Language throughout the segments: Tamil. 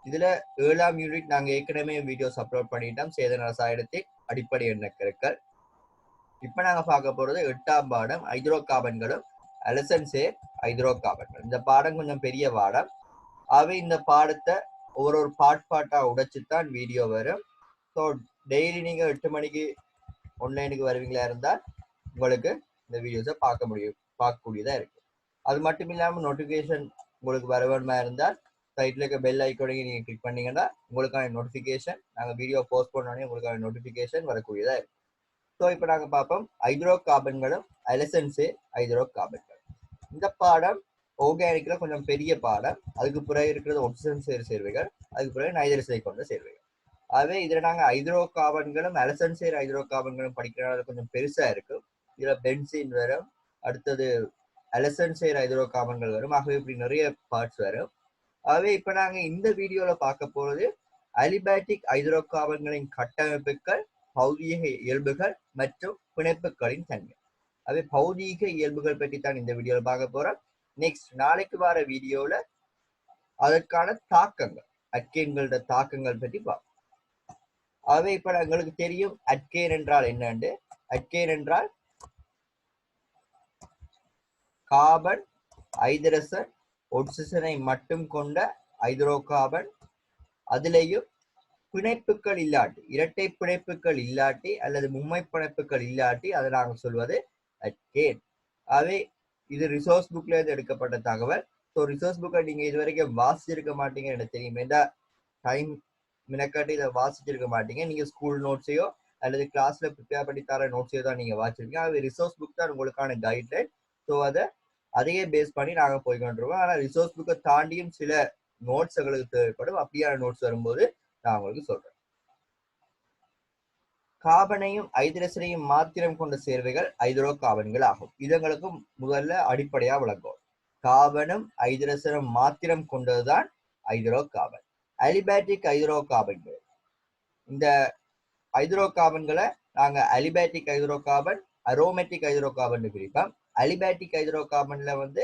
இதுல 7ஆம் யூனிட் நாங்க ஏற்கனவே வீடியோஸ் அப்லோட் பண்ணிட்டோம். சேதன ரசாயனத்தின் அடிப்படை எண்ணக்கருக்கள். இப்ப நாங்க பார்க்க போறது 8ஆம் பாடம் ஹைட்ரோ கார்பன்களும் அலசன் சேர் ஹைட்ரோ கார்பன்கள். இந்த பாடம் கொஞ்சம் பெரிய பாடம். ஆகவே இந்த பாடத்தை ஒரு பாட்டா உடைச்சுத்தான் வீடியோ வரும். ஸோ டெய்லி நீங்க 8 மணிக்கு ஆன்லைனுக்கு வருவீங்களா இருந்தால் உங்களுக்கு இந்த வீடியோஸை பார்க்கக்கூடியதா இருக்கு. அது மட்டும் இல்லாமல் நோட்டிஃபிகேஷன் உங்களுக்கு வர வேணுமா இருந்தால் சைட்ல இருக்க பெல் ஐக்கோனையும் நீங்க கிளிக் பண்ணீங்கன்னா உங்களுக்கான நோட்டிஃபிகேஷன், நாங்கள் வீடியோ போஸ்ட் பண்ணோடனே உங்களுக்கான நோட்டிஃபிகேஷன் வரக்கூடியதா இருக்கு. ஸோ இப்போ நாங்கள் பார்ப்போம் ஹைட்ரோ கார்பன்களும் அலசன் சேர் ஹைட்ரோ கார்பன்கள். இந்த பாடம் ஆர்கானிக்ல கொஞ்சம் பெரிய பாடம். அதுக்கு பிறகு இருக்கிறது ஆக்சிஜன் சேர் சேர்வைகள், அதுக்கு பிறகு நைட்ரஜனை கொண்ட சேர்வைகள். ஆகவே இதுல நாங்க ஹைட்ரோ கார்பன்களும் அலசன் சேர் ஹைட்ரோ கார்பன்களும் படிக்கிறனால கொஞ்சம் பெருசா இருக்கும். இதுல பென்சின் வரும், அடுத்தது அலசன் சேர் ஹைட்ரோ கார்பன்கள் வரும். ஆகவே இப்படி நிறைய பார்ட்ஸ் வரும். ஆகவே இப்ப நாங்க இந்த வீடியோல பார்க்க போறது அலிபாட்டிக் ஹைட்ரோ கார்பன்களின் கட்டமைப்புகள், பௌதீக இயல்புகள் மற்றும் பிணைப்புகளின் தன்மை. அதே பௌதீக இயல்புகள் பற்றி தான் இந்த வீடியோல பார்க்க போறோம். நெக்ஸ்ட் நாளைக்கு வர வீடியோல அதற்கான தாக்கங்கள், அல்கேன்களோட தாக்கங்கள் பற்றி பார்ப்போம். ஆகவே இப்ப எங்களுக்கு தெரியும் அல்கேன் என்றால் என்னன்னு. அல்கேன் என்றால் கார்பன், ஹைட்ரஜன், ஆக்சிஜனை மட்டும் கொண்ட ஹைட்ரோ கார்பன். அதிலேயும் பிணைப்புகள் இல்லாட்டி, இரட்டை பிணைப்புகள் இல்லாட்டி அல்லது மும்மை பிணைப்புகள் இல்லாட்டி அதை நாங்கள் சொல்வது அல்கேன். ஆகவே இது ரிசோர்ஸ் புக்ல இருந்து எடுக்கப்பட்ட தகவல். ஸோ ரிசோர்ஸ் புக்கை நீங்க இது வரைக்கும் வாசிச்சிருக்க மாட்டீங்க எனக்கு தெரியும். ஏன்னா டைம் மினக்காட்டி இதை வாசிச்சிருக்க மாட்டீங்க. நீங்க ஸ்கூல் நோட்ஸையோ அல்லது கிளாஸ்ல ப்ரிப்பேர் பண்ணி தர நோட்ஸையோ தான் நீங்க வாசிச்சிருக்கீங்க. அது ரிசோர்ஸ் புக் தான் உங்களுக்கான கைட்லைன். ஸோ அதையே பேஸ் பண்ணி நாங்க போய்கொண்டிருக்கோம். ஆனா ரிசோர்ஸ் புக்கை தாண்டியும் சில நோட்ஸ் எங்களுக்கு தேவைப்படும். அப்படியான நோட்ஸ் வரும்போது நான் உங்களுக்கு சொல்றேன். கார்பனையும் ஹைட்ரஜனையும் மாத்திரம் கொண்ட சேர்வைகள் ஹைட்ரோ கார்பன்கள் ஆகும். இதங்களுக்கு முதல்ல அடிப்படையா விளங்கும். கார்பனும் ஹைட்ரஜனும் மாத்திரம் கொண்டதுதான் ஹைட்ரோ கார்பன். அலிபாட்டிக் ஹைட்ரோ கார்பன்கள். இந்த ஹைட்ரோ கார்பன்களை நாங்க aliphatic hydrocarbon, aromatic hydrocarbon பிரிப்போம். அலிபாட்டிக் ஹைட்ரோ கார்பன்ல வந்து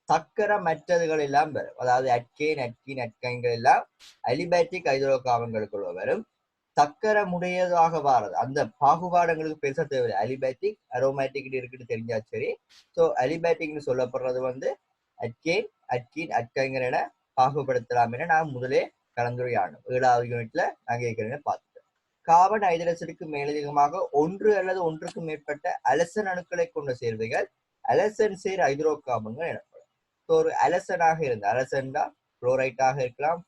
சக்கரமற்றதுகள் எல்லாம் வரும். அதாவது அட்கேன், அட்கீன், அட்கைன்கள் எல்லாம் அலிபாட்டிக் ஹைட்ரோ கார்பன்களுக்குள்ள வரும். சக்கரமுடையதாக வாரது அந்த பாகுபாடுங்களுக்கு பெருசா தேவையில்லை. அலிபாட்டிக், அரோமேட்டிக் இருக்குன்னு தெரிஞ்சா சரி. ஸோ அலிபாட்டிக்னு சொல்லப்படுறது வந்து அட்கேன், அட்கீன், அட்கைங்கிற என பாகுபடுத்தலாம் என நான் முதலே கலந்துரையாடணும். 7வது யூனிட்ல நாங்க ஏற்கனவே பார்த்துட்டோம். கார்பன் ஹைட்ரஜனுக்கு மேலதிகமாக ஒன்று அல்லது ஒன்றுக்கு மேற்பட்ட அலசன் அணுக்களை கொண்ட சேர்வைகள் அலசன் சேர் ஹைட்ரோ கார்பன்கள் எனப்படும். ஸோ ஒரு அலசனாக இருந்த அலசன் தான் குளோரைட்டாக இருக்கலாம்,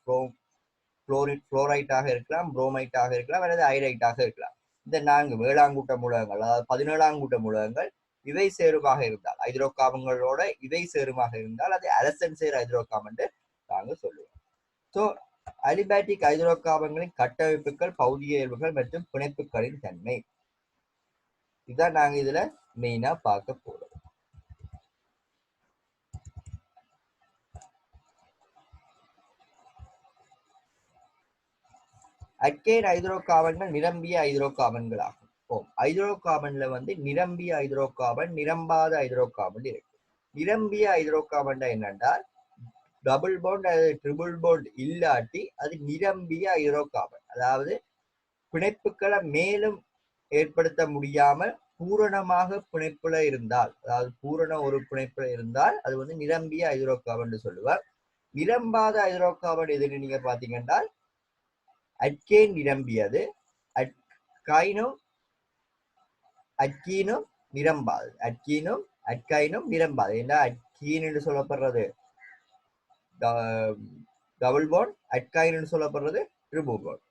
புளோரைட்டாக இருக்கலாம், புரோமைட்டாக இருக்கலாம், அல்லது ஐரைட்டாக இருக்கலாம். இந்த 4 வேளாங்கூட்ட மூலகங்கள், அதாவது 17ஆம் கூட்ட மூலகங்கள் இவை சேருமாக இருந்தால், ஹைட்ரோ கார்பன்களோட இவை சேருமாக இருந்தால் அது அலசன் சேர் ஹைட்ரோ கார்பன் நாங்க சொல்லுவோம். ஸோ அலிபாட்டிக் ஹைட்ரோ கார்பன்களின் கட்டமைப்புகள், பௌதிக இயல்புகள் மற்றும் பிணைப்புகளின் தன்மை, இதான் நாங்க இதுல மெயினா பார்க்க போறோம். அல்கேன் ஹைட்ரோ கார்பன்கள் நிரம்பிய ஹைட்ரோ கார்பன்கள் ஆகும். ஹைட்ரோ கார்பன்ல வந்து நிரம்பிய ஹைட்ரோ கார்பன், நிரம்பாத ஹைட்ரோ கார்பன் இருக்கு. நிரம்பிய ஹைட்ரோ கார்பன் என்னென்றால் டபுள் பாண்ட் அல்லது ட்ரிபிள் பாண்ட் இல்லாட்டி அது நிரம்பிய ஹைட்ரோ கார்பன். அதாவது பிணைப்புகளை மேலும் ஏற்படுத்த முடியாமல் பூரணமாக பிணைப்புல இருந்தால், அதாவது பூரண ஒரு பிணைப்புல இருந்தால் அது வந்து நிரம்பிய ஹைட்ரோ கார்பன் சொல்லுவார். நிரம்பாத ஹைட்ரோ கார்பன் எதுன்னு நீங்க பாத்தீங்கன்னா அல்கேன் நிரம்பியது, அட்கைனும் அட்கீனும் நிரம்பாது. அட்கீனும் அட்கைனும் நிரம்பாது. ஏன்னா அட்கீன் என்று சொல்லப்படுறது டபுள் பாண்ட், அட்கைன் என்று சொல்லப்படுறது ட்ரிபிள் பாண்ட்.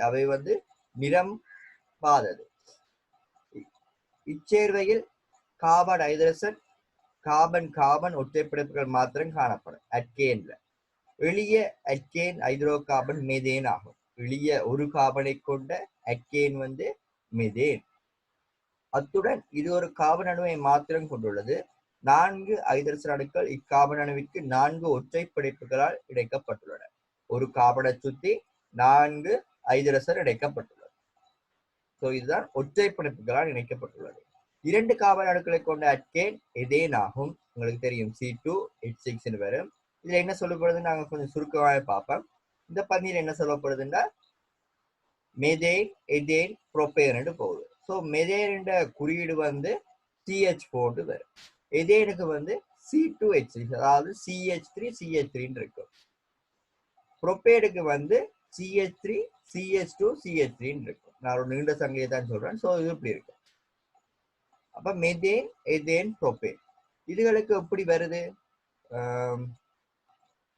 அவை வந்து நிரம்பாதது. இச்சேர்வையில் கார்பன் ஹைட்ரஜன், கார்பன் கார்பன் ஒற்றைப்பிணைப்புகள் மாத்திரம் காணப்படும். அட்கேன்ல எளிய அல்கேன் ஹைட்ரோ கார்பன் மெதேன் ஆகும். எளிய ஒரு கார்பனை கொண்ட அல்கேன் வந்து மெதேன். அத்துடன் இது ஒரு கார்பன் அணுவை மாத்திரம் கொண்டுள்ளது. 4 ஹைட்ரஜன் அணுக்கள் இக்கார்பன் அணுவிற்கு 4 ஒற்றை பிணைப்புகளால் இணைக்கப்பட்டுள்ளன. ஒரு கார்பனை சுற்றி 4 ஹைட்ரஜன் இணைக்கப்பட்டுள்ளது. ஸோ இதுதான் ஒற்றை பிணைப்புகளால் இணைக்கப்பட்டுள்ளது. 2 கார்பன் அணுக்களை கொண்ட அல்கேன் எதேன் ஆகும். உங்களுக்கு தெரியும் C2H6 வரும். இதுல என்ன சொல்லப்படுது நாங்க கொஞ்சம் சுருக்கமாக பார்ப்போம். இந்த பந்தியில் என்ன சொல்லப்படுதுன்னா மெதேன் எதேன் புரோப்பேன் போகுது. ஸோ மெதேன் குறியீடு வந்து CH4 வரும். எதேனுக்கு வந்து C2H3 அதாவது CH3 இருக்கும். புரோப்பேனுக்கு வந்து CH3 CH2 CH3 இருக்கும். நான் ஒரு நீண்ட சங்கையை தான் சொல்றேன். ஸோ இது இப்படி இருக்கு. அப்ப மெதேன் எதேன் புரோப்பேன் இதுகளுக்கு எப்படி வருது?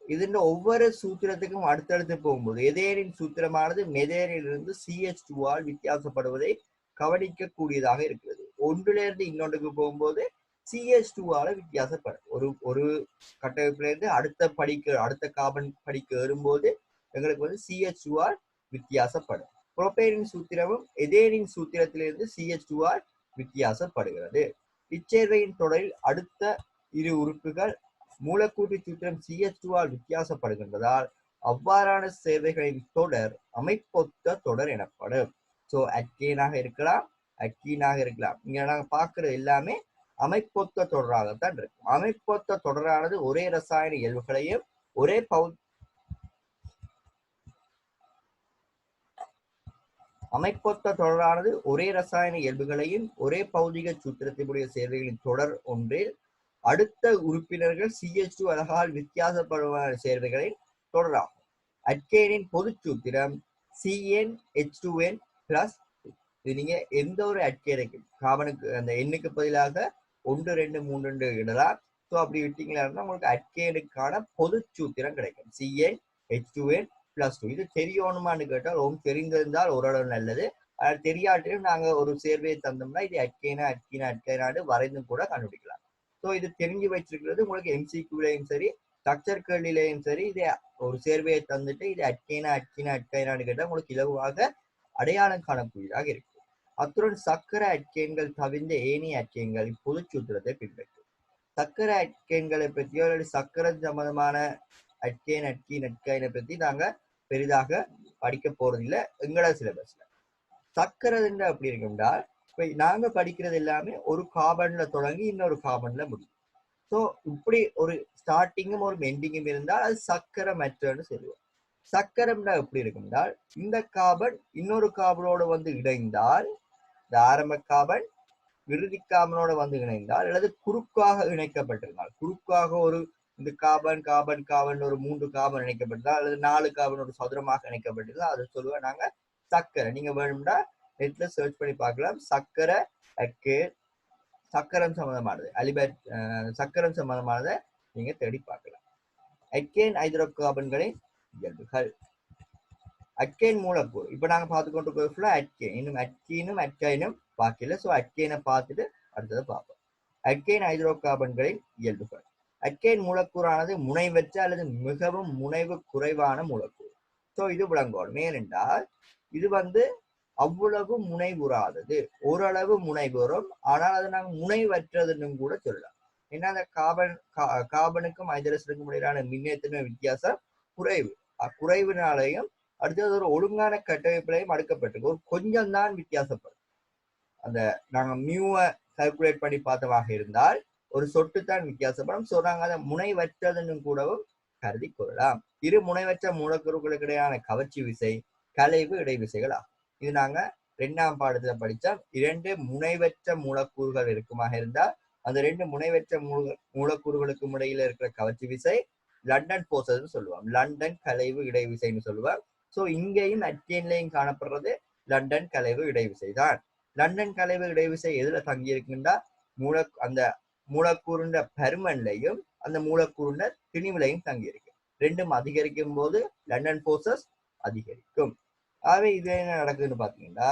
இதுல ஒவ்வொரு சூத்திரத்துக்கும் அடுத்தடுத்து போகும்போது எதேனின் சூத்திரமானது மெதேனிலிருந்து CH2 ஆல் வித்தியாசப்படுவதை கவனிக்க கூடியதாக இருக்கிறது. ஒன்றிலிருந்து இன்னொன்றுக்கு போகும்போது CH2 ஆல வித்தியாசப்படும். ஒரு கட்டமைப்பிலிருந்து அடுத்த கார்பன் படிக்கு ஏறும்போது எங்களுக்கு வந்து CH2 ஆல் வித்தியாசப்படும். புரோப்பேனின் சூத்திரமும் எதேனின் சூத்திரத்திலிருந்து CH2 all வித்தியாசப்படுகிறது. இச்சேர்வையின் தொடரில் அடுத்த இரு உறுப்புகள் மூலக்கூற்று சூத்திரம் CH2 ஆல் வித்தியாசப்படுகின்றதால் அவ்வாறான சேர்வைகளின் தொடர் அமைப்பொத்த தொடர் எனப்படும். ஸோ அட்கேனாக இருக்கலாம், அக்கீனாக இருக்கலாம். இங்க நாங்க பார்க்கிற எல்லாமே அமைப்பொத்த தொடராகத்தான் இருக்கும். அமைப்பொத்த தொடரானது ஒரே ரசாயன இயல்புகளையும் ஒரே பௌதிக சூத்திரத்தினுடைய சேர்வைகளின் தொடர் ஒன்றில் அடுத்த உறுப்பினர்கள் CH2 அலகால் வித்தியாசப்படுவதான சேர்வைகளின் தொடராகும். அட்கேனின் பொது சூத்திரம் CnH2n+. இது நீங்க எந்த ஒரு அட்கேனுக்கு கார்பனுக்கு அந்த எண்ணுக்கு பதிலாக 1 2 3 இடலாம். ஸோ அப்படி விட்டீங்களா உங்களுக்கு அட்கேனுக்கான பொது சூத்திரம் கிடைக்கும் CnH2n+2. இது தெரியணுமான்னு கேட்டால் தெரிந்திருந்தால் ஓரளவு நல்லது. தெரியாட்டிலும் நாங்க ஒரு சேர்வையை தந்தோம்னா இது அட்கேனாடு வரைந்தும் கூட கண்டுபிடிக்கலாம். ஸோ இது தெரிஞ்சு வச்சிருக்கிறது உங்களுக்கு MCQலையும் சரி ஸ்ட்ரக்சர் கேள்வியிலையும் சரி இதை ஒரு சேர்வையை தந்துட்டு இது அட்கைனான்னு கேட்டால் உங்களுக்கு இலகுவாக அடையாளம் காணக்கூடியதாக இருக்கு. அத்துடன் சக்கர அட்கேன்கள் தவிர்ந்த ஏனைய அட்கேன்கள் பொது சூத்திரத்தை பின்பற்றும். சக்கர அட்கேன்களை பற்றியோ அல்லது சக்கரம் சம்பந்தமான அட்கைனை பற்றி நாங்க பெரிதாக படிக்க போறதில்லை எங்களோட சிலபஸ்ல. சக்கரதுன்ற அப்படி இருக்கும்னால் இப்ப நாங்க படிக்கிறது எல்லாமே ஒரு கார்பன்ல தொடங்கி இன்னொரு கார்பன்ல முடியும். ஸோ இப்படி ஒரு ஸ்டார்டிங்கும் ஒரு எண்டிங்கும் இருந்தால் அது சக்கரமற்றன்னு சொல்லுவோம். சக்கரம்னா எப்படி இருக்கும்னால் இந்த கார்பன் இன்னொரு கார்பனோடு வந்து இணைந்தால் இந்த ஆரம்ப கார்பன் இறுதி கார்பனோட வந்து இணைந்தால் அல்லது குறுக்காக இணைக்கப்பட்டிருந்தால் குறுக்காக ஒரு இந்த கார்பன் ஒரு 3 கார்பன் இணைக்கப்பட்டிருந்தால் அல்லது 4 கார்பன் ஒரு சதுரமாக இணைக்கப்பட்டிருந்தால் அது சொல்லுவோம் நாங்க சக்கரை. நீங்க வேணும்னா நெட்ல சர்ச் பண்ணி பார்க்கலாம். சக்கரை அட்கேன் சக்கரம் சம்பந்தமானது சக்கரம் சம்பந்தமானதை நீங்க தேடி பார்க்கலாம். அட்கேன் ஹைட்ரோ கார்பன்களின் இயல்புகள். அட்கேன் மூலக்கூறு இப்ப நாங்க பார்த்துக்கொண்டு அட்கேன் இன்னும் அட்கைனும் பார்க்கல. ஸோ அட்கேனை பார்த்துட்டு அடுத்ததை பார்ப்போம். அட்கேன் ஹைட்ரோ கார்பன்களின் இயல்புகள். அட்கேன் மூலக்கூறானது முனைவற்ற அல்லது மிகவும் முனைவு குறைவான மூலக்கூறு. ஸோ இது விளங்கணும். ஏனென்றால் இது வந்து அவ்வளவு முனைவுறாதது, ஓரளவு முனைவுறும். ஆனால் அது நாங்கள் முனைவற்றதுன்னு கூட சொல்லலாம். ஏன்னா அந்த கார்பனுக்கும் ஹைட்ரஜனுக்கும் இடையிலான மின்னேற்றமே வித்தியாசம் குறைவினாலையும் அடுத்தது ஒரு ஒழுங்கான கட்டமைப்பிலையும் அடுக்கப்பட்டிருக்கு. ஒரு கொஞ்சம் தான் வித்தியாசப்படும். அந்த நாங்க மியூவை கால்குலேட் பண்ணி பார்த்தவாக இருந்தால் ஒரு சொட்டு தான் வித்தியாசப்படும். ஸோ நாங்கள் அதை முனைவற்றதுன்னு கூடவும் கருதி கொள்ளலாம். இரு முனைவற்ற மூலக்கூறுகளுக்கு இடையான கவர்ச்சி விசை கலைவு இடைவிசைகள் ஆகும். இது நாங்க 2ஆம் பாடத்துல படிச்சோம். 2 முனைவற்ற மூலக்கூறுகள் இருக்குமாக இருந்தால் அந்த 2 முனைவற்ற மூலக்கூறுகளுக்கும் இடையில இருக்கிற கவர்ச்சி விசை லண்டன் போர்சஸ் சொல்லுவோம். லண்டன் கலைவு இடைவிசைன்னு சொல்லுவோம். ஸோ இங்கேயும் அட்கேன்லையும் காணப்படுறது லண்டன் கலைவு இடைவிசை தான். லண்டன் கலைவு இடைவிசை எதுல தங்கி இருக்குன்னா அந்த மூலக்கூறுன்ற பருமன்லையும் அந்த மூலக்கூறுன்ற திணிவுலையும் தங்கி இருக்கு. ரெண்டும் அதிகரிக்கும் போது லண்டன் போர்சஸ் அதிகரிக்கும். ஆகவே இது என்ன நடக்குதுன்னு பாத்தீங்கன்னா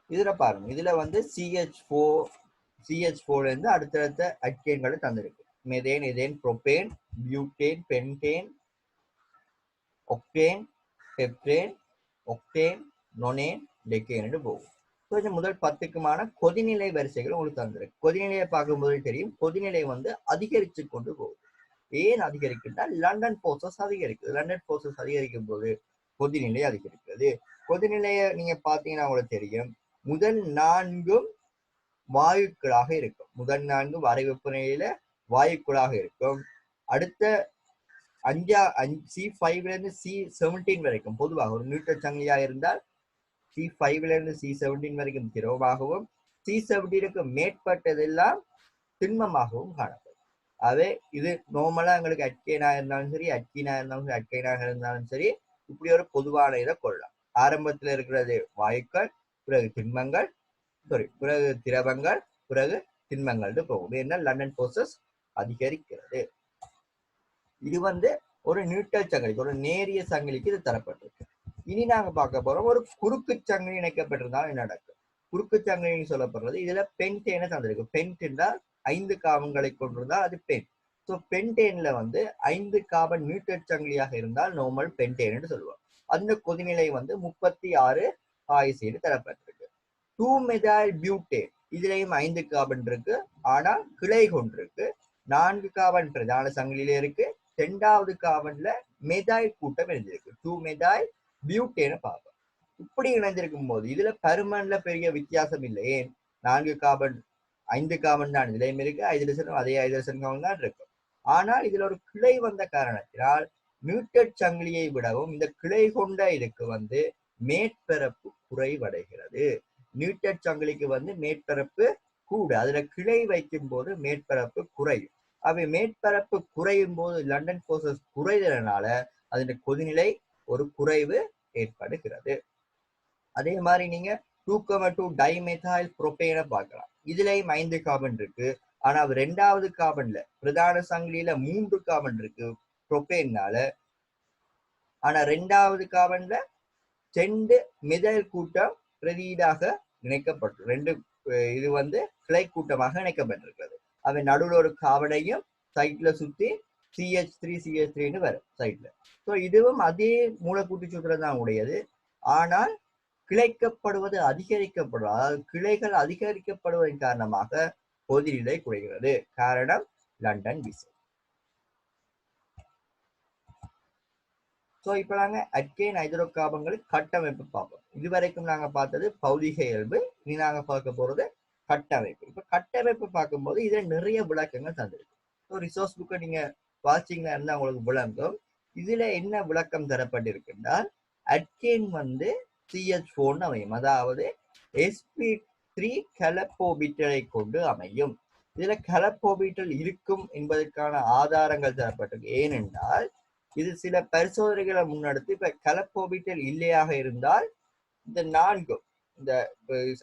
இதுல பாருங்க. இதுல வந்து CH4 இருந்து அடுத்தடுத்த அட்கேன்களை தந்திருக்கு. Methane, ethane, propane, butane, pentane, octane, heptane, octane, nonane, decane போகும். இந்த முதல் 10க்குமான கொதிநிலை வரிசைகள் உங்களுக்கு தந்திருக்கு. கொதிநிலையை பார்க்கும்போது தெரியும் கொதிநிலை வந்து அதிகரிச்சு கொண்டு போகுது. ஏன் அதிகரிக்குன்னா லண்டன் போர்சஸ் அதிகரிக்குது. லண்டன் போர்சஸ் அதிகரிக்கும் போது கொதிநிலை அதிகரிக்கிறது. கொதிநிலையை நீங்க பாத்தீங்கன்னா உங்களுக்கு தெரியும் முதல் 4 வாயுக்களாக இருக்கும். முதல் 4 அறை வெப்பநிலையில வாயுக்களாக இருக்கும். அடுத்த C5ல இருந்து C17 வரைக்கும் பொதுவாக ஒரு நியூட்டன் சங்கிலியா இருந்தால் C5ல இருந்து C17 வரைக்கும் திரவமாகவும் C17க்கு மேற்பட்டதெல்லாம் திண்மமாகவும் காணப்படும். அவே இது நார்மலா எங்களுக்கு அட்கைனா இருந்தாலும் சரி, அட்கீனா இருந்தாலும் சரி, அட்கைனாக இருந்தாலும் சரி, இப்படி ஒரு பொதுவான இதை கொள்ளலாம். ஆரம்பத்தில் இருக்கிறது வாயுக்கள், பிறகு திண்மங்கள், பிறகு திரவங்கள், பிறகு திண்மங்கள் போகும். ஏன்னா லண்டன் போர்சஸ் அதிகரிக்கிறது. இது ஒரு நியூட்ரல் சங்கிலி, ஒரு நேரிய சங்கிலிக்கு இது தரப்பட்டிருக்கு. இனி நாங்க பார்க்க போறோம் ஒரு குறுக்கு சங்கிலி இணைக்கப்பட்டிருந்தால் என்ன நடக்கும். குறுக்கு சங்கிலின்னு சொல்லப்படுறது இதுல பென்டேனை தந்திருக்கு. பென்ட் என்றால் 5 கார்பன்களை கொண்டிருந்தால் அது பென். ஸோ பென்டேன்ல 5 கார்பன் நியூட்ரல் சங்கிலியாக இருந்தால் நார்மல் பென்டேன் என்று சொல்லுவோம். அந்த கொதிநிலை 36 பாய்சின்னு தரப்பட்டிருக்கு. 2-மெதாயில் பியூட்டேன் இதுலயும் 5 கார்பன் இருக்கு, ஆனால் கிளை கொண்டிருக்கு. 4 கார்பன் பிரதான சங்கிலியில இருக்கு, 2வது கார்பன்ல மெதாயில் கூட்டம் இருந்திருக்கு. 2-மெதாயில் பியூட்டேனை பார்ப்போம். இப்படி இணைந்திருக்கும் போது இதுல பருமன்ல பெரிய வித்தியாசம் இல்லை. ஏன் 4 கார்பன் 5 கார்பன் தான் இதுலயும் இருக்கு, ஹைட்ரஜனும் அதே ஹைட்ரஜன் கார்பன் தான் இருக்கும். ஆனால் இதுல ஒரு கிளை வந்த காரணத்தினால் நியூட்ரல் சங்கிலியை விடவும் இந்த கிளை கொண்ட இதுக்கு மேற்பரப்பு குறைவடைகிறது. நியூட்ரல் சங்கிலிக்கு மேற்பரப்பு கூட, அதுல கிளை வைக்கும் போது மேற்பரப்பு குறையும். அவை மேற்பரப்பு குறையும் போது லண்டன் போர்சஸ் குறைதனால அதன் கொதிநிலை ஒரு குறைவு ஏற்படுகிறது. அதே மாதிரி நீங்க 2,2 டைமெথাইல் புரோபேனை பார்க்கலாம். இதுலயும் 5 கார்பன் இருக்கு, ஆனா 2வது கார்பன்ல பிரதான சங்கிலியில 3 கார்பன் இருக்கு புரோபேன்னால. ஆனா 2வது கார்பன்ல 2 மெதைல் கூட்டம் பிரதீடாக இணைக்கப்பட்டு 2 இது கிளை கூட்டமாக இணைக்கப்பட்டிருக்கிறது. அவை நடுவில் ஒரு கார்பனையும் சைட்ல சுத்தி CH3 வரும் சைட்ல. ஸோ இதுவும் அதே மூலக்கூட்டு சூத்திரம் தான் உடையது. ஆனால் கிளைக்கப்படுவது அதிகரிக்கப்படுவது, அதாவது கிளைகள் அதிகரிக்கப்படுவதன் காரணமாக கொதிநிலை குறைகிறது. காரணம் லண்டன் விசை. ஸோ இப்போ நாங்க அட்கேன் ஹைட்ரோ கார்பன்களின் கட்டமைப்பு பார்ப்போம். இதுவரைக்கும் நாங்க பார்த்தது பௌதிக இயல்பு, இனி நாங்க பார்க்க போறது கட்டமைப்பு. இப்ப கட்டமைப்பு பார்க்கும்போது இதுல நிறைய விளக்கங்கள் தந்திருக்கு. ஸோ ரிசோர்ஸ் புக்கை நீங்க வாட்சிங்ல இருந்தா உங்களுக்கு விளங்கும். இதுல என்ன விளக்கம் தரப்பட்டிருக்குன்றால் அட்கேன் CH4 அமையும், அதாவது sp3 கலப்போபிட்டலை கொண்டு அமையும். இதுல கலப்போபிட்டல் இருக்கும் என்பதற்கான ஆதாரங்கள் தரப்பட்டிருக்கு. ஏனென்றால் இது சில பரிசோதனைகளை முன்னெடுத்து இப்ப கலப்போபிட்டல் இல்லையாக இருந்தால் இந்த 4 இந்த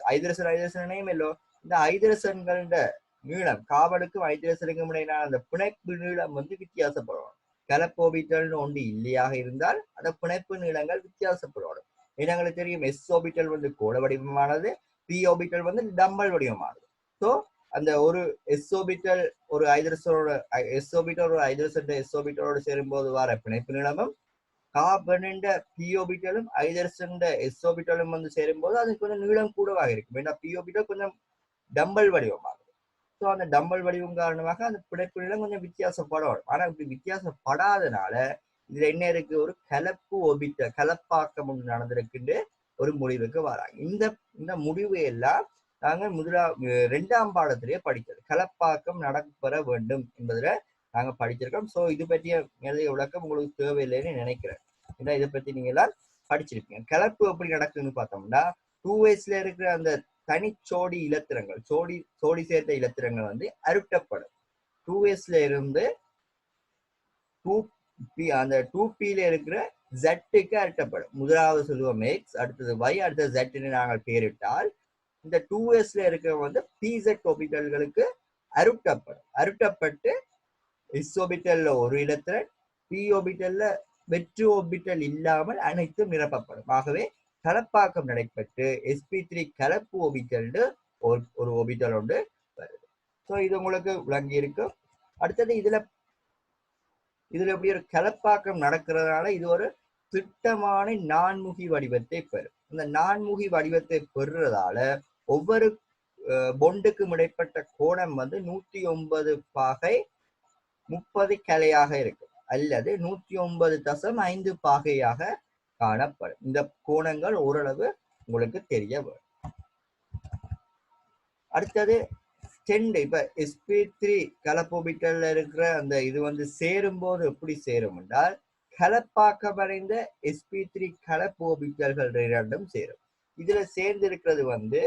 ஹைட்ரஜனையும் இல்லோ இந்த ஹைட்ரஜன்கள நீளம், கார்பனுக்கும் ஹைட்ரஜனுக்கும் இடையிலான அந்த பிணைப்பு நீளம் வித்தியாசப்படும். கலப்போபிட்டல் ஒன்று இல்லையாக இருந்தால் அந்த பிணைப்பு நீளங்கள் வித்தியாசப்படும். எங்களுக்கு தெரியும் எஸ் ஆர்பிட்டல் கோள வடிவமானது, பி ஆர்பிட்டல் டம்பல் வடிவமானது. ஸோ அந்த ஒரு எஸ் ஆர்பிட்டல் ஒரு ஹைட்ரஜனோட எஸ் ஆர்பிட்டல் ஒரு ஹைட்ரஜன் எஸ் ஆர்பிட்டலோடு சேரும்போது வர பிணைப்பு நீளமும், கார்பன் பி ஆர்பிட்டலும் ஹைட்ரஜன் எஸ் ஆர்பிட்டலும் சேரும்போது அது கொஞ்சம் நீளம் கூடவாக இருக்கும். ஏன்னா பி ஆர்பிட்டல் கொஞ்சம் டம்பல் வடிவமாகும். ஸோ அந்த டம்பல் வடிவம் காரணமாக அந்த பிணைப்பு நீளம் கொஞ்சம் வித்தியாசப்படும். ஆனா இப்படி வித்தியாசப்படாதனால இதுல என்ன இருக்கு, ஒரு கலப்பு ஒபிட்டல் கலப்பாக்கம் ஒன்று நடந்திருக்குன்னு ஒரு முடிவுக்கு வராங்க. இந்த முடிவு எல்லாம் நாங்க 2ஆம் பாடத்திலேயே படிக்கிறது. கலப்பாக்கம் நடப்பெற வேண்டும் என்பதுல நாங்க படிச்சிருக்கோம். ஸோ இது பற்றிய நிறைய விளக்கம் உங்களுக்கு தேவையில்லைன்னு நினைக்கிறேன். ஏன்னா இதை பத்தி நீங்க எல்லாம் படிச்சிருப்பீங்க. கலப்பு எப்படி நடக்குதுன்னு பார்த்தோம்னா 2Sல இருக்கிற அந்த தனிச்சோடி இலத்திரங்கள், சோடி சேர்த்த இலத்திரங்கள் அருட்டப்படும். 2Sல இருந்து அந்த 2Pல இருக்கிற Z-க்கு அருட்டப்படும். முதலாவது சொல்லுவோம் X, அடுத்தது Y, அடுத்தது Z நாங்கள் பேரிட்டால் இந்த 2Sல இருக்கிற PZ ஆர்பிட்டல்களுக்கு அருட்டப்பட்டு S ஆர்பிட்டல்ல ஒரு இலத்திரன், P ஆர்பிட்டல்ல வெற்று ஆர்பிட்டல் இல்லாமல் அனைத்தும் நிரப்பப்படும். ஆகவே கலப்பாக்கம் நடைபெற்று sp3 கலப்பு ஆர்பிட்டல் ஒரு ஆர்பிட்டல் ஒன்று வருது. ஸோ இது உங்களுக்கு விளங்கி இருக்கும். அடுத்தது இதுல எப்படி ஒரு கலப்பாக்கம் நடக்கிறதுனால இது ஒரு திட்டமான நான்முகி வடிவத்தை பெறும். இந்த நான்முகி வடிவத்தை பெறுறதால ஒவ்வொரு பொண்டுக்கும் இடைப்பட்ட கோணம் 109 பாகை 30 கலையாக இருக்கும், அல்லது 109.5 பாகையாக காணப்படும். இந்த கோணங்கள் ஓரளவு உங்களுக்கு தெரிய வரும். அடுத்தது 10 இப்ப sp3 கலப்போபிட்டல்ல இருக்கிற அந்த இது வந்து சேரும்போது எப்படி சேரும் என்றால் கலப்பாக்கமடைந்த sp3 கலப்போபிட்டல்கள் இரண்டும் சேரும். இதுல சேர்ந்து இருக்கிறது வந்து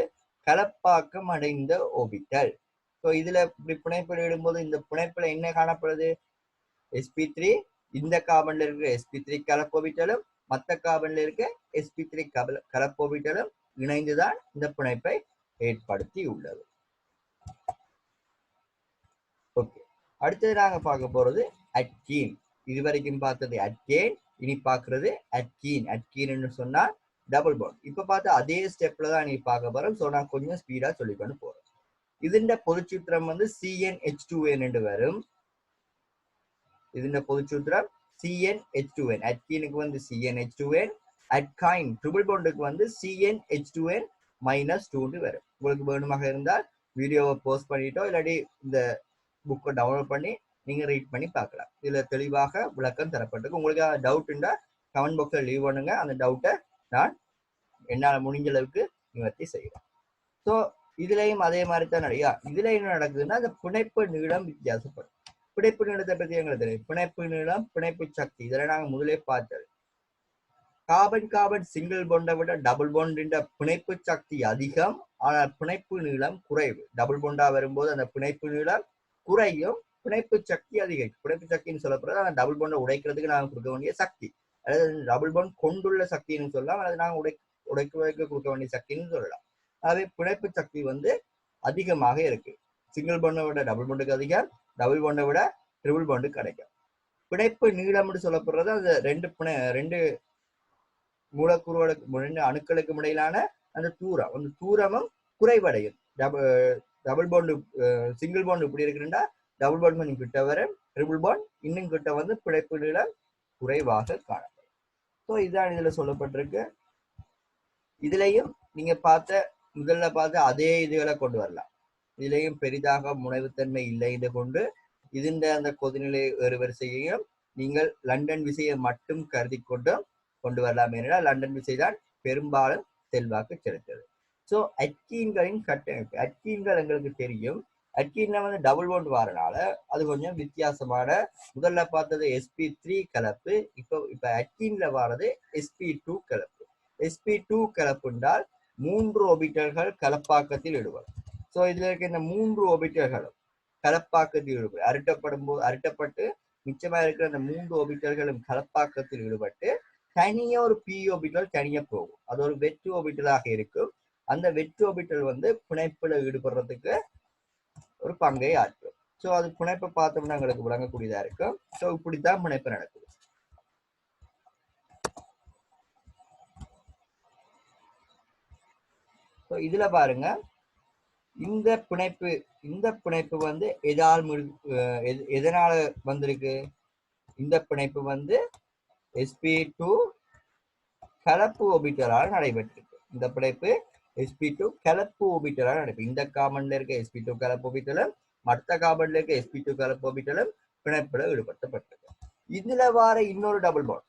கலப்பாக்கம் அடைந்த ஓபிட்டல். ஸோ இதுல இப்படி பிணைப்பில் இடும்போது இந்த பிணைப்புல என்ன காணப்படுது? sp3 இந்த கார்பன்ல இருக்கிற sp3 கலப்போபிட்டலும் மற்ற கார்பன்ல இருக்க sp3 கலப்போபிட்டலும் இணைந்துதான் இந்த பிணைப்பை ஏற்படுத்தி உள்ளது. ஓகே, அடுத்தது நாங்க பார்க்க போறது அட்கீன். இதுவரைக்கும் பார்த்தது அட்கேன், இனி பார்க்கறது அட்கீன். அட்கீன் சொன்னா டபுள் பாண்ட். இப்ப பார்த்தா அதே ஸ்டெப்ல தான் நீ பார்க்க போறோம். ஸோ நான் கொஞ்சம் ஸ்பீடா சொல்லிக்கொண்டு போறேன். இதுண்ட பொதுச்சூத்திரம் வந்து CnH2n என்று வரும். இதுண்ட பொதுச்சூத்திரம் CnH2n. அட்கீனுக்கு வந்து CnH2n, அட்கைன் ட்ரிபிள் பாண்டுக்கு வந்து CnH2n -2 வரும். உங்களுக்கு வேணுமாக இருந்தால் வீடியோவை போஸ்ட் பண்ணிட்டோ இல்லாட்டி இந்த புக்கை டவுன்லோட் பண்ணி நீங்க ரீட் பண்ணி பார்க்கலாம். இதுல தெளிவாக விளக்கம் தரப்பட்டிருக்கு. உங்களுக்கு டவுட் இருந்தா கமெண்ட் பாக்ஸ்ல லீவ் பண்ணுங்க. அந்த டவுட்டை நான் என்னால் முடிஞ்ச அளவுக்கு நிவர்த்தி செய்கிறேன். ஸோ இதுலயும் அதே மாதிரி தான் நிறையா. இதுல என்ன நடக்குதுன்னா அந்த பிணைப்பு நீளம் வித்தியாசப்படும். பிணைப்பு நீளத்தை பத்தி எங்களுக்கு தெரியும். பிணைப்பு நீளம், பிணைப்பு சக்தி, இதெல்லாம் நாங்க முதலே பார்த்தது. கார்பன் கார்பன் சிங்கிள் பாண்டை விட டபுள் பாண்டின் பிணைப்பு சக்தி அதிகம், ஆனால் பிணைப்பு நீளம் குறைவு. டபுள் பாண்டா வரும்போது அந்த பிணைப்பு நீளம் குறையும், பிணைப்பு சக்தி அதிகரிக்கும். பிணைப்பு சக்தின்னு சொல்லப்படுறது அந்த டபுள் பாண்டை உடைக்கிறதுக்கு நாங்கள் கொடுக்க வேண்டிய சக்தி, அதாவது டபுள் பாண்ட் கொண்டுள்ள சக்தின்னு சொல்லலாம், அல்லது நாங்கள் உடைக்க கொடுக்க வேண்டிய சக்தின்னு சொல்லலாம். ஆகவே பிணைப்பு சக்தி வந்து அதிகமாக இருக்கு. சிங்கிள் பாண்டை விட டபுள் பாண்டுக்கு அதிகம், டபுள் பாண்டை விட ட்ரிபிள் பாண்டுக்கு கிடைக்கும். பிணைப்பு நீளம்னு சொல்லப்படுறது அந்த ரெண்டு மூலக்கூறுகளுக்கு, ரெண்டு அணுக்களுக்கு இடையிலான அந்த தூரமும் குறைவடையும். டபுள் பாண்டு சிங்கிள் பாண்ட் இப்படி இருக்குன்னா டபுள் பாண்ட் கொஞ்சம் கிட்ட வர, ட்ரிபிள் பாண்ட் இன்னும் கிட்ட வந்து பிணைப்பு நீளம் குறைவாக காணப்படும். ஸோ இதுதான் இதுல சொல்லப்பட்டிருக்கு. இதுலயும் நீங்க முதல்ல பார்த்த அதே இதுகளை கொண்டு வரலாம். இதுலயும் பெரிதாக முனைவுத்தன்மை இல்லை. இதை கொண்டு இதுண்ட அந்த கொதிநிலை ஏறுவரிசையையும் நீங்கள் லண்டன் விசையை மட்டும் கருதி கொண்டு வரலாம். என்றால் லண்டன் விசை தான் பெரும்பாலும் செல்வாக்கு செலுத்தது. ஸோ அட்கீன்களின் கட்டமைப்பு, அட்கீன்கள் எங்களுக்கு தெரியும். அட்கீன்ல வந்து டபுள் பாண்ட் வரனால அது கொஞ்சம் வித்தியாசமான. முதல்ல பார்த்தது sp3 கலப்பு, இப்ப அட்கீன்ல வாரது sp2 கலப்பு. sp2 கலப்பு என்றால் 3 ஓபிட்டல்கள் கலப்பாக்கத்தில் ஈடுபடும். ஸோ இதுல இருக்க இந்த 3 ஓபிட்டல்களும் கலப்பாக்கத்தில் ஈடுபடும். அரட்டப்பட்டு மிச்சமா இருக்கிற அந்த 3 ஓபிட்டல்களும் கலப்பாக்கத்தில் ஈடுபட்டு தனியா ஒரு p ஓபிட்டல் தனியா போகும். அது ஒரு வெற்று ஓபிட்டலாக இருக்கும். அந்த வெற்று ஓபிட்டல் வந்து பிணைப்புல ஈடுபடுறதுக்கு ஒரு பங்கை ஆற்றும். ஸோ அது பிணைப்பை பார்த்தோம்னா எங்களுக்கு விளங்கக்கூடியதா இருக்கும். ஸோ இப்படித்தான் பிணைப்பு நடக்குது. ஸோ இதுல பாருங்க, இந்த பிணைப்பு வந்து எதனால வந்திருக்கு? இந்த பிணைப்பு வந்து sp2 கலப்பு ஓபிட்டலால் நடைபெற்றிருக்கு. இந்த பிணைப்பு sp2 கலப்பு ஓபிட்டலால் நடைபெற்று. இந்த கார்பன்ல இருக்க sp2 கலப்பு ஓபிட்டலும் மற்ற கார்பன்ல இருக்க sp2 கலப்பு ஓபிட்டலும் பிணைப்புல ஈடுபடுத்தப்பட்டிருக்கு. இதுல வார இன்னொரு டபுள் பாண்ட்,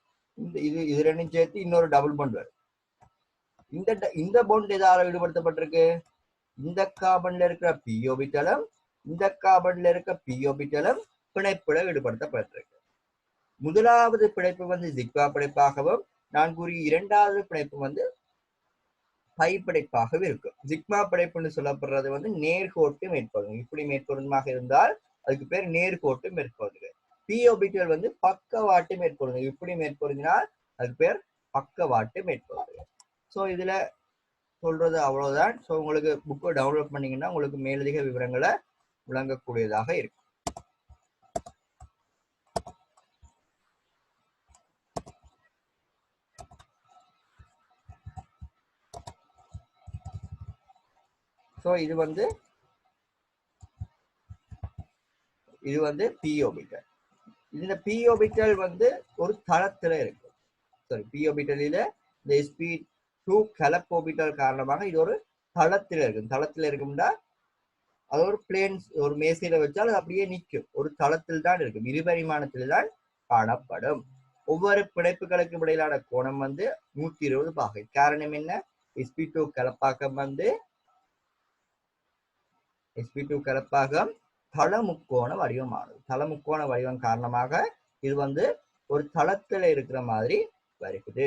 இது ரெண்டும் சேர்த்து இன்னொரு டபுள் பாண்ட் வரும். இந்த பாண்ட் எதால ஈடுபடுத்தப்பட்டிருக்கு? இந்த கார்பன்ல இருக்கிற p ஓபிட்டலும் இந்த கார்பன்ல இருக்க p ஓபிட்டலும் பிணைப்புல ஈடுபடுத்தப்பட்டிருக்கு. முதலாவது பிணைப்பு வந்து ஜிக்வா பிணைப்பாகவும், நான் கூறிய இரண்டாவது பிணைப்பு வந்து பை பிணைப்பாகவே இருக்கும். ஜிக்மா பிணைப்புன்னு சொல்லப்படுறது வந்து நேர்கோட்டு மேற்பொருந்தும். இப்படி மேற்பொருந்தமாக இருந்தால் அதுக்கு பேர் நேர்கோட்டு மேற்பொருந்துக. p ஓபிட்டல் வந்து பக்கவாட்டு மேற்பொருந்தும். இப்படி மேற்பொருந்தினால் அதுக்கு பேர் பக்கவாட்டு மேற்பொருந்துக. ஸோ இதுல சொல்றது அவ்வளவுதான். ஸோ உங்களுக்கு புக்கை டவுன்லோட் பண்ணீங்கன்னா உங்களுக்கு மேலதிக விவரங்களை விளங்கக்கூடியதாக இருக்கும். ஸோ இது வந்து p ஓபிட்டல். இந்த p ஓபிட்டல் வந்து ஒரு தளத்துல இருக்கு. சாரி, p ஓபிட்டலில இந்த sp2 கலப்பு ஓபிட்டல் காரணமாக இது ஒரு தளத்துல இருக்கு. தளத்துல இருக்கும்னா அது ஒரு பிளேன்ஸ், ஒரு மேசையில வச்சால் அது அப்படியே நிற்கும். ஒரு தளத்தில் தான் இருக்கும், இருபரிமாணத்தில் தான் காணப்படும். ஒவ்வொரு பிணைப்புகளுக்கு இடையிலான கோணம் வந்து 120 பாகை. காரணம் என்ன? sp2 கலப்பாக்கம் வந்து sp2 கலப்பாகம் தளமுக்கோண வடிவமானது. தளமுக்கோண வடிவம் காரணமாக இது வந்து ஒரு தளத்துல இருக்கிற மாதிரி வருகிறது.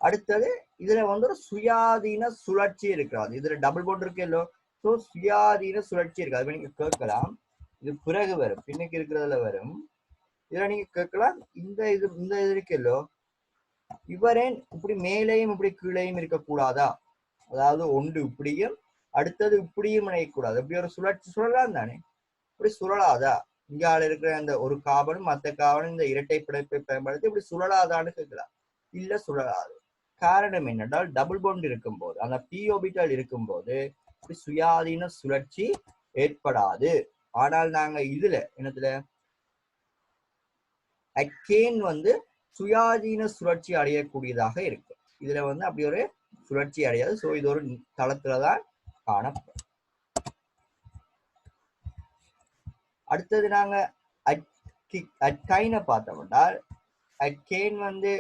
அடுத்தது இதுல வந்து ஒரு சுயாதீன சுழற்சி இருக்கிறது. இதுல டபுள் பாண்ட் இருக்கு இல்லோ, ஸோ சுயாதீன சுழற்சி இருக்கு. அது நீங்க கேட்கலாம், இது பிறகு வரும், பின்னுக்கு இருக்கிறதுல வரும். இதுல நீங்க கேட்கலாம், இந்த இது இருக்கு இல்லோ, இவரேன் இப்படி மேலேயும் இப்படி கீழேயும் இருக்கக்கூடாதா? அதாவது ஒன்று இப்படியும் அடுத்தது இப்படியும் இணையக்கூடாது. இப்படி ஒரு சுழற்சி சுழலாம் தானே, இப்படி சுழலாதா? இங்கால இருக்கிற அந்த ஒரு காபனும் மற்ற காபனும் இந்த இரட்டை பிணைப்பை பயன்படுத்தி இப்படி சுழலாதான்னு கேட்கலாம். இல்ல, சுழலாது. காரணம் என்னென்றால் டபுள் பாண்ட் இருக்கும்போது, அந்த p ஆர்பிட்டால் இருக்கும்போது இப்படி சுயாதீன சுழற்சி ஏற்படாது. ஆனால் நாங்க இதுல என்னத்துல அக்கேன் வந்து சுயாதீன சுழற்சி அடையக்கூடியதாக இருக்கு. இதுல வந்து அப்படி ஒரு சுழற்சி அடையாது. ஸோ இது ஒரு தளத்துலதான் காணப்படும். அடுத்தது நாங்க அட்கைனை பார்த்தோம்னா, அட்கேன் வந்து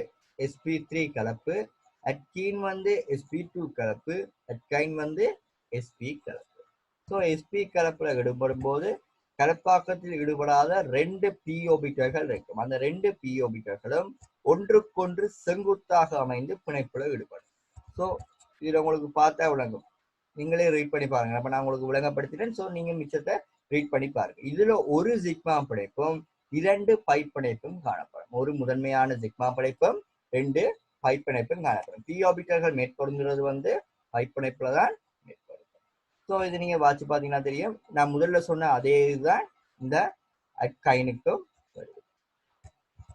sp3 கலப்பு, அட்கீன் வந்து sp2 கலப்பு, அட்கைன் வந்து sp கலப்பு. ஸோ sp கலப்புல ஈடுபடும் போது கலப்பாக்கத்தில் ஈடுபடாத 2 p ஆர்பிட்டால்கள் இருக்கும். அந்த 2 p ஆர்பிட்டால்களும் ஒன்றுக்கொன்று செங்குத்தாக அமைந்து பிணைப்புல ஈடுபடும். ஸோ இதுல உங்களுக்கு பார்த்தா விளங்கும், நீங்களே ரீட் பண்ணி பாருங்க. அப்ப நான் உங்களுக்கு விளங்கப்படுத்திட்டேன். ஸோ நீங்க மிச்சத்தை ரீட் பண்ணி பாருங்க. இதுல ஒரு சிக்மா பிணைப்பும் 2 பை பிணைப்பும் காணப்படும். ஒரு முதன்மையான சிக்மா பிணைப்பும் 2 பை பிணைப்பும் காணப்படும். p ஆர்பிட்டால்கள் மேற்பொருந்துறது வந்து பை பிணைப்புல தான் மேற்பொருந்தும். ஸோ இது நீங்க வாட்சி பார்த்தீங்கன்னா தெரியும். நான் முதல்ல சொன்ன அதே இதுதான் இந்த அட்கைனுக்கும் வருது.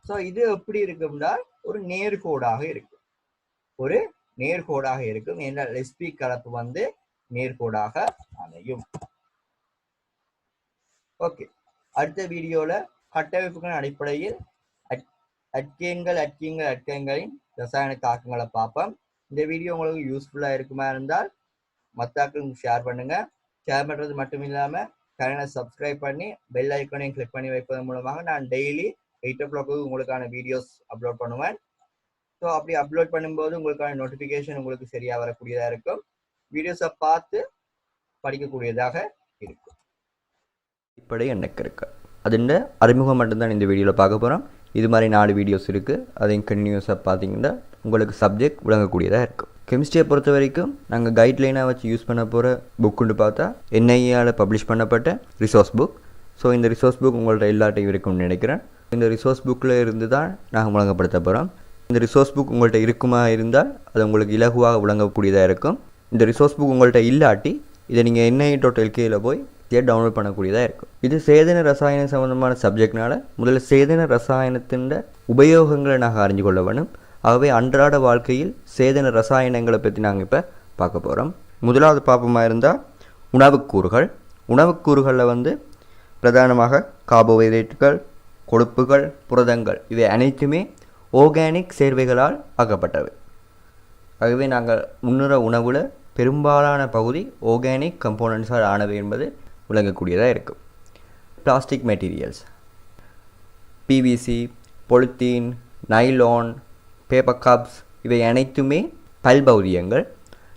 ஸோ இது எப்படி இருக்கும்னா ஒரு நேர்கோடாக இருக்கும். ஒரு நேர்கோடாக இருக்கும். என்றால் sp கலப்பு வந்து நேர்கோடாக அமையும். ஓகே, அடுத்த வீடியோல கட்டமைப்புகளின் அடிப்படையில் அட்கைன்களின் ரசாயன தாக்கங்களை பார்ப்போம். இந்த வீடியோ உங்களுக்கு யூஸ்ஃபுல்லா இருக்குமா இருந்தால் மத்தாக்களுக்கு ஷேர் பண்ணுங்க. ஷேர் பண்றது மட்டும் இல்லாம சேனலை சப்ஸ்கிரைப் பண்ணி பெல் ஐக்கானையும் கிளிக் பண்ணி வைப்பதன் மூலமாக நான் டெய்லி 8 o'clock உங்களுக்கான வீடியோஸ் அப்லோட் பண்ணுவேன். ஸோ அப்படி அப்லோட் பண்ணும்போது உங்களுக்கான நோட்டிஃபிகேஷன் உங்களுக்கு சரியா வரக்கூடியதா இருக்கும். வீடியோஸை பார்த்து படிக்கக்கூடியதாக இருக்கும். இப்படி எனக்கு இருக்கு அதுண்ட அறிமுகம் மட்டும்தான் இந்த வீடியோவில் பார்க்க போகிறோம். இது மாதிரி 4 வீடியோஸ் இருக்குது. அதையும் கண்டினியூஸாக பார்த்தீங்கன்னா உங்களுக்கு சப்ஜெக்ட் விளங்கக்கூடியதாக இருக்கும். கெமிஸ்ட்ரியை பொறுத்த வரைக்கும் நாங்கள் கைட்லைனாக வச்சு யூஸ் பண்ண போகிற புக்குன்னு பார்த்தா NIAல் பப்ளிஷ் பண்ணப்பட்ட ரிசோர்ஸ் புக். ஸோ இந்த ரிசோர்ஸ் புக் உங்கள்ட்ட எல்லாட்டையும் இருக்கும்னு நினைக்கிறேன். இந்த ரிசோர்ஸ் புக்கில் இருந்து தான் நாங்கள் விளங்கப்படுத்த போகிறோம். இந்த ரிசோர்ஸ் புக் உங்கள்கிட்ட இருக்குமா இருந்தால் அது உங்களுக்கு இலகுவாக விளங்கக்கூடியதாக இருக்கும். இந்த ரிசோர்ஸ் புக் உங்கள்கிட்ட இல்லாட்டி இதை நீங்கள் NIA.lkல போய் டவுன்லோட் பண்ணக்கூடியதாக இருக்கும். இது சேதன ரசாயன சம்பந்தமான சப்ஜெக்ட்னால முதல்ல சேதன ரசாயனத்தின் உபயோகங்களை நாங்கள் அறிஞ்சு கொள்ள வேணும். ஆகவே அன்றாட வாழ்க்கையில் சேதன ரசாயனங்களை பற்றி நாங்கள் இப்போ பார்க்க போகிறோம். முதலாவது பார்ப்போமா இருந்தால் உணவுக்கூறுகள். உணவுக்கூறுகளில் வந்து பிரதானமாக கார்போஹைட்ரேட்டுகள், கொழுப்புகள், புரதங்கள் இவை அனைத்துமே ஆர்கானிக் சேர்வைகளால் ஆக்கப்பட்டவை. ஆகவே நாங்கள் உண்ணுற உணவில் பெரும்பாலான பகுதி ஆர்கானிக் கம்போனன்ட்ஸால் ஆனவை என்பது விளங்கக்கூடியதாக இருக்கும். Plastic materials, PVC, polythene, nylon, paper cups இவை அனைத்துமே பல்பௌதியங்கள்.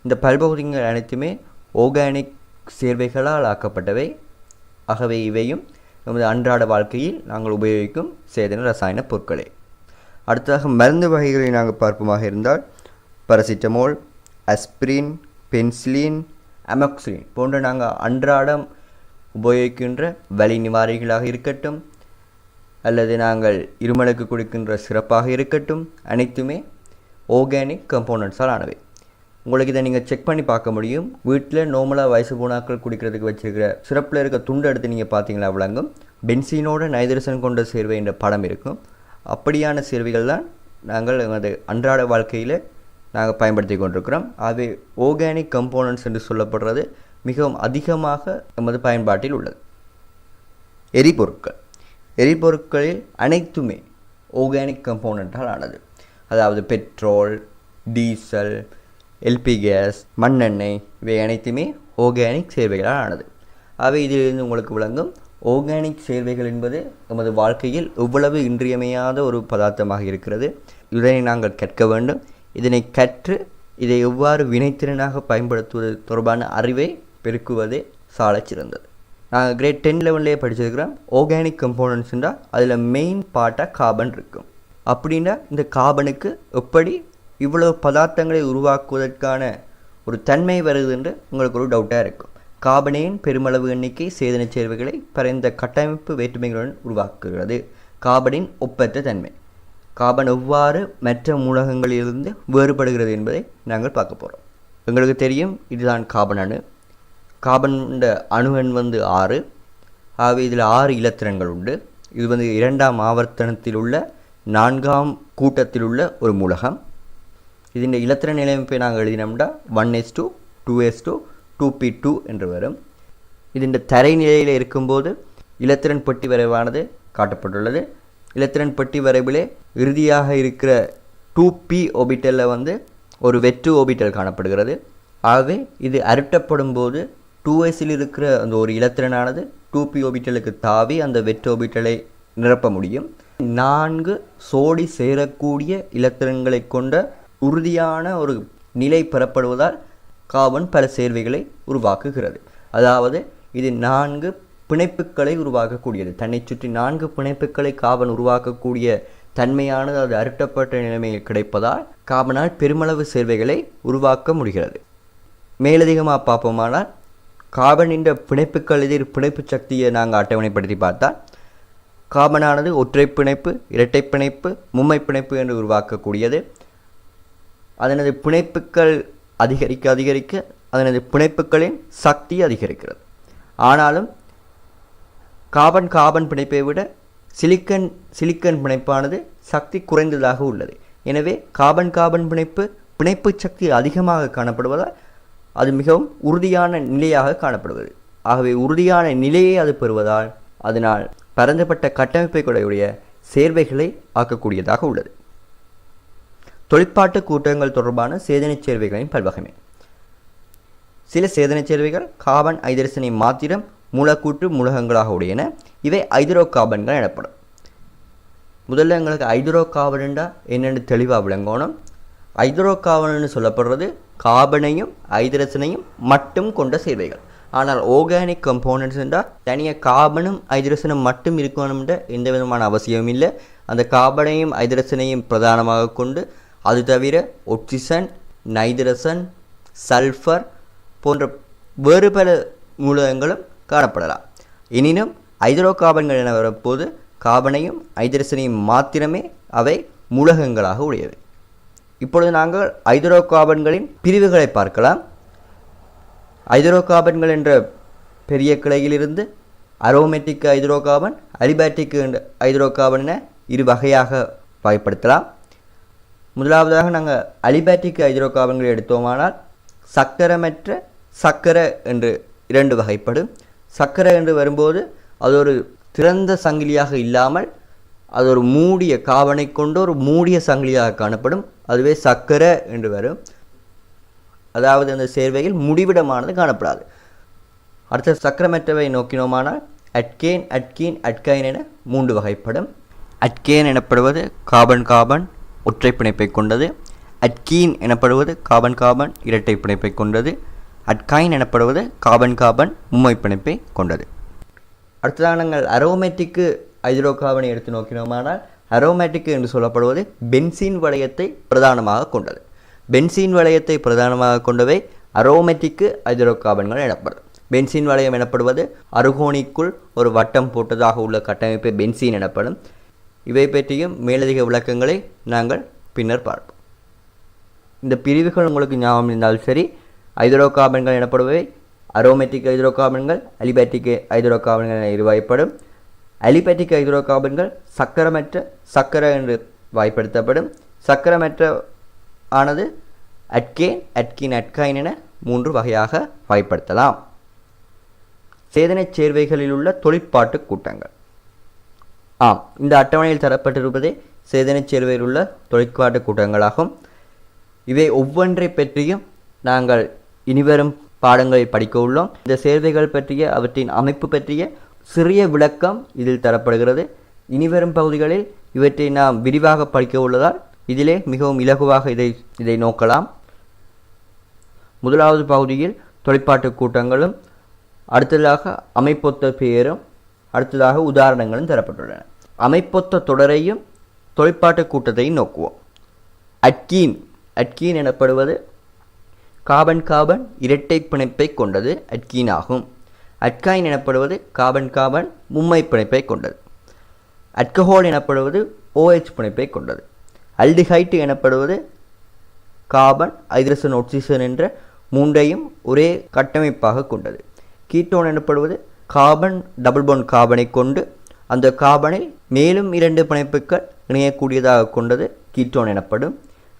இந்த பல்பௌதியங்கள் அனைத்துமே ஆர்கானிக் சேர்வைகளால் ஆக்கப்பட்டவை. ஆகவே இவையும் நமது அன்றாட வாழ்க்கையில் நாங்கள் உபயோகிக்கும் சேதன ரசாயன பொருட்களே. அடுத்ததாக மருந்து வகைகளை நாங்கள் பார்ப்போமாக இருந்தால் பாராசிட்டமால், அஸ்பிரின், பென்சிலின், அமோக்சிலின் போன்ற நாங்கள் அன்றாடம் உபயோகிக்கின்ற வலி நிவாரிகளாக இருக்கட்டும் அல்லது நாங்கள் இருமலுக்கு கொடுக்கின்ற சிறப்பாக இருக்கட்டும் அனைத்துமே ஆர்கானிக் கம்போனன்ட்ஸால் ஆனவை. உங்களுக்கு இதை நீங்கள் செக் பண்ணி பார்க்க முடியும். வீட்டில் நார்மலாக வயசு போனாக்கள் குடிக்கிறதுக்கு வச்சுருக்கிற சிறப்பில் இருக்க துண்டு எடுத்து நீங்கள் பார்த்தீங்களா விளங்கும். பென்சீனோட நைட்ரசன் கொண்ட சேர்வை என்ற படம் இருக்கும். அப்படியான சேர்வைகள் தான் நாங்கள் எமது அன்றாட வாழ்க்கையில் நாங்கள் பயன்படுத்தி கொண்டிருக்கிறோம். ஆகவே ஆர்கானிக் கம்போனன்ட்ஸ் என்று சொல்லப்படுறது மிகவும் அதிகமாக எமது பயன்பாட்டில் உள்ளது. எரிபொருட்கள். எரிபொருட்களில் அனைத்துமே ஆர்கானிக் கம்போனன்ட்டால் ஆனது. அதாவது பெட்ரோல், டீசல், LP கேஸ், மண்ணெண்ணெய் இவை அனைத்துமே ஆர்கானிக் சேர்வைகளால் ஆனது. அவை இதிலிருந்து உங்களுக்கு விளங்கும் ஆர்கானிக் சேர்வைகள் என்பது நமது வாழ்க்கையில் எவ்வளவு இன்றியமையாத ஒரு பதார்த்தமாக இருக்கிறது. இதனை நாங்கள் கற்க வேண்டும். இதனை கற்று இதை எவ்வாறு வினைத்திறனாக பயன்படுத்துவது தொடர்பான அறிவை பெருக்குவதே சாலச் சிறந்தது. நாங்கள் கிரேட் 10-11 படிச்சிருக்கிறோம். ஆர்கானிக் கம்போனன்ட்ஸ்ன்றா அதில் மெயின் பார்ட்டாக கார்பன் இருக்கும். அப்படின்னா இந்த கார்பனுக்கு எப்படி இவ்வளோ பதார்த்தங்களை உருவாக்குவதற்கான ஒரு தன்மை வருது என்று உங்களுக்கு ஒரு டவுட்டாக இருக்கும். கார்பனின் பெருமளவு எண்ணிக்கை சேதனச் சேர்வைகளை பரந்த கட்டமைப்பு வேற்றுமைகளுடன் உருவாக்குகிறது. கார்பனின் ஒப்பற்ற தன்மை, கார்பன் எவ்வாறு மற்ற மூலகங்களிலிருந்து வேறுபடுகிறது என்பதை நாங்கள் பார்க்க போகிறோம். எங்களுக்கு தெரியும் இதுதான் கார்பன் அணு. கார்பன் அணு எண் 6. ஆகவே இதில் 6 இலத்திரன்கள் உண்டு. இது 2ஆம் ஆவர்த்தனத்தில் உள்ள 4ஆம் கூட்டத்தில் உள்ள ஒரு மூலகம். இதன் இலத்திரன் நிலையமைப்பை நாங்கள் எழுதினோம்னா 1s2 2s2 2p2 என்று வரும். இதன் தரைநிலையில் இருக்கும்போது இலத்திரன் பெட்டி வரைவானது காட்டப்பட்டுள்ளது. இலத்திரன் பெட்டி வரைவிலே இறுதியாக இருக்கிற 2p ஆர்பிட்டலில் ஒரு வெற்று ஆர்பிட்டல் காணப்படுகிறது. ஆகவே இது அருட்டப்படும் போது 2sல் இருக்கிற அந்த ஒரு இலத்திரனானது 2p ஆர்பிட்டலுக்கு தாவி அந்த வெற்று ஆர்பிட்டலை நிரப்ப முடியும். 4 சோடி சேரக்கூடிய இலத்திரன்களை கொண்ட உறுதியான ஒரு நிலை பெறப்படுவதால் கார்பன் பல சேர்வைகளை உருவாக்குகிறது. அதாவது இது 4 பிணைப்புகளை உருவாக்கக்கூடியது. தன்னை சுற்றி 4 பிணைப்புகளை கார்பன் உருவாக்கக்கூடிய தன்மையானது அது அருட்டப்பட்ட நிலைமையில் கிடைப்பதால் கார்பனால் பெருமளவு சேர்வைகளை உருவாக்க முடிகிறது. மேலதிகமாக பார்ப்போமானால் கார்பனின் பிணைப்புகள் எதிர் பிணைப்பு சக்தியை நாங்கள் அட்டவணைப்படுத்தி பார்த்தால் கார்பனானது ஒற்றை பிணைப்பு, இரட்டை பிணைப்பு, மும்மை பிணைப்பு என்று உருவாக்கக்கூடியது. அதனது பிணைப்புகள் அதிகரிக்க அதிகரிக்க அதனது பிணைப்புகளின் சக்தி அதிகரிக்கிறது. ஆனாலும் கார்பன் பிணைப்பை விட சிலிக்கன் பிணைப்பானது சக்தி குறைந்ததாக உள்ளது. எனவே கார்பன் பிணைப்பு சக்தி அதிகமாக காணப்படுவதால் அது மிகவும் உறுதியான நிலையாக காணப்படுவது. ஆகவே உறுதியான நிலையை அது பெறுவதால் அதனால் பரந்தப்பட்ட கட்டமைப்பை கூடிய சேர்வைகளை ஆக்கக்கூடியதாக உள்ளது. தொழிற்பாட்டு கூட்டங்கள் தொடர்பான சேதனச் சேர்வைகளின் பல்வகைமை. சில சேதனச் சேர்வைகள் கார்பன் ஐதரசனை மாத்திரம் மூலக்கூற்று மூலகங்களாக உடையன. இவை ஐதரோ கார்பன்கள் எனப்படும். முதல்ல எங்களுக்கு ஐதரோ கார்பன்டா என்னென்னு தெளிவாக விளங்கணும். ஐதரோ கார்பன் சொல்லப்படுறது கார்பனையும் ஐதரசனையும் மட்டும் கொண்ட சேர்வைகள். ஆனால் ஆர்கானிக் கம்போனன்ட்ஸ் என்றால் தனியாக கார்பனும் ஐதரசனும் மட்டும் இருக்கணும்ன்ற எந்த விதமான அவசியமும் இல்லை. அந்த கார்பனையும் ஐதரசனையும் பிரதானமாக கொண்டு அது தவிர ஒக்சிசன், நைட்ரசன், சல்ஃபர் போன்ற வேறு பல மூலகங்களும் காணப்படலாம். எனினும் ஐதரோ கார்பன்கள் என வரப்போது கார்பனையும் ஐதரசனையும் மாத்திரமே அவை மூலகங்களாக உடையவை. இப்பொழுது நாங்கள் ஐதரோ கார்பன்களின் பிரிவுகளை பார்க்கலாம். ஐதரோ கார்பன்கள் என்ற பெரிய கிளையிலிருந்து அரோமேட்டிக் ஐதரோ கார்பன், அலிபாட்டிக் ஐதரோ கார்பன் என 2 வகையாக வகைப்படுத்தலாம். முதலாவதாக நாங்கள் அலிபாட்டிக் ஐதரோ கார்பன்களை எடுத்தோமானால் சக்கரமற்ற சக்கரை என்று 2 வகைப்படும். சக்கரை என்று வரும்போது அது ஒரு திறந்த சங்கிலியாக இல்லாமல் அது ஒரு மூடிய கார்பனை கொண்டு ஒரு மூடிய சங்கிலியாக காணப்படும். அதுவே சக்கரை என்று வரும். அதாவது அந்த சேர்வையில் முடிவிடமானது காணப்படாது. அடுத்த சக்கரமற்றவை நோக்கினோமானால் அட்கைன் என 3 வகைப்படும். அட்கேன் எனப்படுவது கார்பன் ஒற்றை பிணைப்பை கொண்டது. அட்கீன் எனப்படுவது கார்பன் இரட்டை பிணைப்பை கொண்டது. அட்கைன் எனப்படுவது கார்பன் மும்மை பிணைப்பை கொண்டது. அடுத்ததாக நாங்கள் அரோமேட்டிக்கு ஐதரோ கார்பனை எடுத்து நோக்கினோமானால் அரோமேட்டிக் என்று சொல்லப்படுவது பென்சீன் வளையத்தை பிரதானமாக கொண்டது. பென்சீன் வளையத்தை பிரதானமாக கொண்டவை அரோமேட்டிக்கு ஐதரோ கார்பன்கள் எனப்படும். பென்சீன் வளையம் எனப்படுவது அருகோணிக்குள் ஒரு வட்டம் போட்டதாக உள்ள கட்டமைப்பை பென்சீன் எனப்படும். இவை பற்றியும் மேலதிக விளக்கங்களை நாங்கள் பின்னர் பார்ப்போம். இந்த பிரிவுகள் உங்களுக்கு ஞாபகம் இருந்தால் சரி. ஐதரோ கார்பன்கள் எனப்படுபவை அரோமேட்டிக் ஐதரோ கார்பன்கள், அலிபாட்டிக் ஐதரோ கார்பன்கள் என 2 வகைப்படும். அலிபாட்டிக் ஐதரோ கார்பன்கள் சக்கரமற்ற சக்கரை என்று வாய்ப்படுத்தப்படும். சக்கரமற்ற ஆனது அட்கைன் என 3 வகையாக வகைப்படுத்தலாம். சேதனச் சேர்வைகளில் உள்ள தொழிற்பாட்டு கூட்டங்கள். இந்த அட்டவணையில் தரப்பட்டிருப்பதே சேதனச் சேர்வையில் உள்ள தொழிற்பாட்டு கூட்டங்களாகும். இவை ஒவ்வொன்றை பற்றியும் நாங்கள் இனிவரும் பாடங்களில் படிக்க உள்ளோம். இந்த சேர்வைகள் பற்றிய அவற்றின் அமைப்பு பற்றிய சிறிய விளக்கம் இதில் தரப்படுகிறது. இனிவரும் பகுதிகளில் இவற்றை நாம் விரிவாக படிக்க உள்ளதால் இதிலே மிகவும் இலகுவாக இதை நோக்கலாம். முதலாவது பகுதியில் தொழிற்பாட்டு கூட்டங்களும் அடுத்ததாக அமைப்பொத்த பெயரும் அடுத்ததாக உதாரணங்களும் தரப்பட்டுள்ளன. அமைப்பொத்த தொடரையும் தொழிற்பாட்டு கூட்டத்தையும் நோக்குவோம். அட்கீன் எனப்படுவது கார்பன் கார்பன் இரட்டை பிணைப்பை கொண்டது அட்கீன் ஆகும். அட்கைன் எனப்படுவது கார்பன் கார்பன் மும்மை பிணைப்பை கொண்டது. அல்கஹால் எனப்படுவது OH பிணைப்பை கொண்டது. அல்டிஹைட் எனப்படுவது கார்பன் ஹைட்ரஜன் ஆக்சிஜன் என்ற மூன்றையும் ஒரே கட்டமைப்பாக கொண்டது. கீட்டோன் எனப்படுவது கார்பன் டபுள் பாண்ட் கார்பனை கொண்டு அந்த கார்பனில் மேலும் 2 பிணைப்புகள் இணையக்கூடியதாக கொண்டது கீட்டோன் எனப்படும்.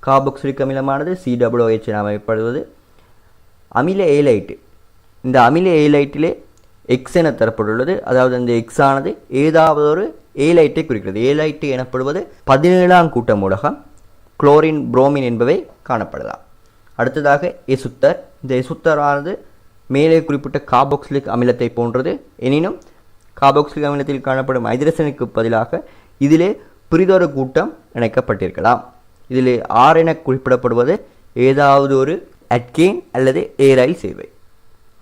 கார்பாக்சிலிக் அமிலமானது COOH என அமைப்படுவது. அமில ஏலைட்டு, இந்த அமில ஏலைட்டிலே எக்ஸ் என தரப்பட்டுள்ளது. அதாவது அந்த எக்ஸ் ஆனது ஏதாவது ஒரு ஏலைட்டை குறிக்கிறது. ஏலைட்டு எனப்படுவது 17ஆம் கூட்ட மூலகம் குளோரின் புரோமின் என்பவை காணப்படலாம். அடுத்ததாக எசுத்தர். இந்த எசுத்தர் ஆனது மேலே குறிப்பிட்ட கார்பாக்சிலிக் அமிலத்தை போன்றது. எனினும் கார்பாக்சிலிக் அமிலத்தில் காணப்படும் ஹைட்ரஜனுக்கு பதிலாக இதிலே பிரிதொரு கூட்டம் இணைக்கப்பட்டிருக்கலாம். இதிலே R என குறிப்பிடப்படுவது ஏதாவது ஒரு அட்கேன் அல்லது ஏரைல் சேர்வை.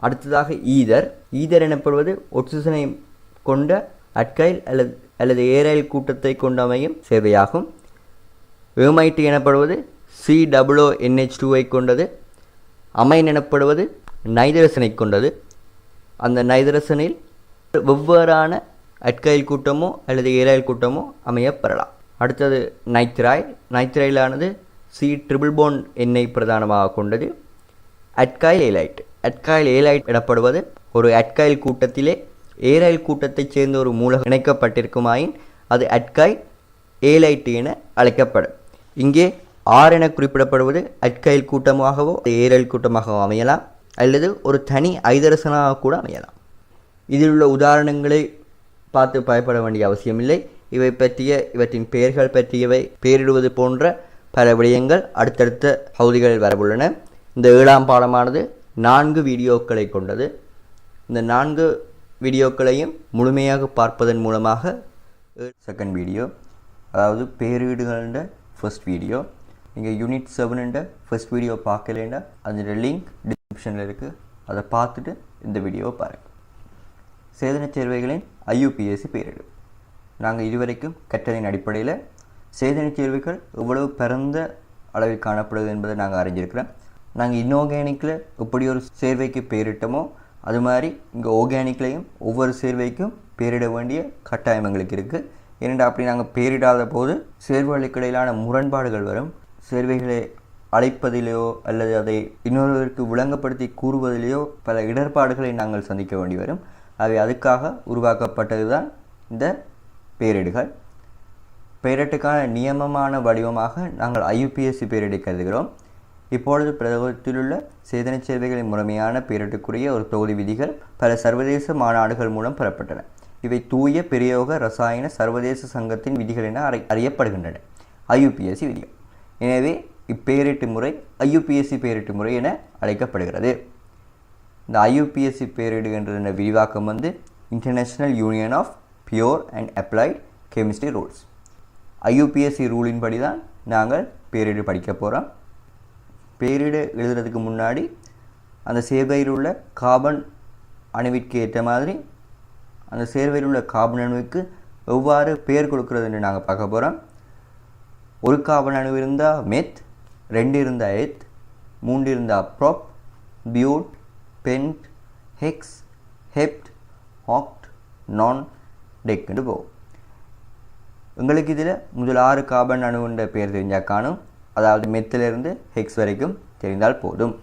அடுத்ததாக ஈதர் எனப்படுவது ஆக்சிஜனை கொண்ட அட்கைல் அல்லது ஏரைல் கூட்டத்தை கொண்டு அமையும் சேர்வையாகும். ஏமைட்டு எனப்படுவது COONH2ஐ கொண்டது. அமைன் எனப்படுவது நைதரசனை கொண்டது. அந்த நைதரசனில் வெவ்வேறான அட்கைல் கூட்டமோ அல்லது ஏரைல் கூட்டமோ அமையப்பெறலாம். அடுத்தது நைத்ரைலானது C�BNை பிரதானமாக கொண்டது. அட்கைல் ஏலைட் எனப்படுவது ஒரு அட்கைல் கூட்டத்திலே ஏரைல் கூட்டத்தைச் சேர்ந்த ஒரு மூலகம் இணைக்கப்பட்டிருக்குமாயின் அது அட்கைல் ஏலைட் என அழைக்கப்படும். இங்கே R என குறிப்பிடப்படுவது அட்கைல் கூட்டமாகவோ ஏரைல் கூட்டமாகவோ அமையலாம் அல்லது ஒரு தனி ஐதரசனாக கூட அமையலாம். இதில் உள்ள உதாரணங்களை பார்த்து பயப்பட வேண்டிய அவசியமில்லை. இவற்றின் பெயர்கள் பற்றியவை பெயரிடுவது போன்ற பல விடயங்கள் அடுத்தடுத்த பகுதிகளில் வரவுள்ளன. இந்த 7ஆம் பாடமானது 4 வீடியோக்களை கொண்டது. இந்த 4 வீடியோக்களையும் முழுமையாக பார்ப்பதன் மூலமாக செகண்ட் வீடியோ, அதாவது பெயரீடுகள ஃபர்ஸ்ட் வீடியோ, நீங்கள் யூனிட் 7 ஃபர்ஸ்ட் வீடியோ பார்க்கலைன்னா அதோட லிங்க் டிஸ்கிரிப்ஷனில் இருக்குது. அதை பார்த்துட்டு இந்த வீடியோவை பாருங்கள். சேதனச் சேர்வைகளின் IUPAC பெயரிடு. நாங்கள் இதுவரைக்கும் கற்றதின் அடிப்படையில் சேதனச் சேர்வைகள் எவ்வளவு பரந்த அளவில் காணப்படுது என்பதை நாங்கள் அறிஞ்சிருக்கிறோம். நாங்கள் இன்ஆர்கானிக்கில் எப்படி ஒரு சேர்வைக்கு பெயரிட்டோமோ அது மாதிரி இங்கே ஆர்கானிக்லையும் ஒவ்வொரு சேர்வைக்கும் பெயரிட வேண்டிய கட்டாயம் எங்களுக்கு இருக்குது. ஏனென்றால் அப்படி நாங்கள் பெயரிடாத போது சேர்வைகளுக்கு இடையிலான முரண்பாடுகள் வரும். சேர்வைகளை அழைப்பதிலேயோ அல்லது அதை இன்னொருவருக்கு விளங்கப்படுத்தி கூறுவதிலேயோ பல இடர்பாடுகளை நாங்கள் சந்திக்க வேண்டி வரும். அவை அதுக்காக உருவாக்கப்பட்டது தான் இந்த பெயரிடுகள். பெயரிட்டுக்கான நியமமான வடிவமாக நாங்கள் IUPAC பெயரிடை கருதுகிறோம். இப்பொழுது பிரதமத்திலுள்ள சேதனச் சேர்வைகளின் முறைமையான பெயரிட்டுக்குரிய ஒரு தொகுதி விதிகள் பல சர்வதேச மாநாடுகள் மூலம் பெறப்பட்டன. இவை தூய பிரயோக ரசாயன சர்வதேச சங்கத்தின் விதிகள் என அறியப்படுகின்றன, IUPAC விதிகள். எனவே இப்பெயரிட்டு முறை IUPAC பெயரிட்டு முறை என அழைக்கப்படுகிறது. இந்த IUPAC பெயரிடு என்ற விரிவாக்கம் international union of pure and applied chemistry rules. IUPAC ரூலின் படி தான் நாங்கள் பெயரிடு படிக்க போகிறோம். பெயரிடு எழுதுறதுக்கு முன்னாடி அந்த சேர்வையில் உள்ள கார்பன் அணுவிற்கு ஏற்ற மாதிரி அந்த சேர்வையில் உள்ள கார்பன் அணுவுக்கு எவ்வாறு பெயர் கொடுக்கறதுன்னு நாங்கள் பார்க்க போகிறோம். ஒரு கார்பன் அணு இருந்தால் மெத், 2 இருந்தால் எத், 3 இருந்தால் prop, but, pent, hex, hept, oct, non, டெக்குன்னு போகும். உங்களுக்கு இதில் முதல் 6 கார்பன் அணுன்ற பெயர் தெரிஞ்சால் காணும். அதாவது மெத்திலிருந்து ஹெக்ஸ் வரைக்கும் தெரிந்தால் போதும்.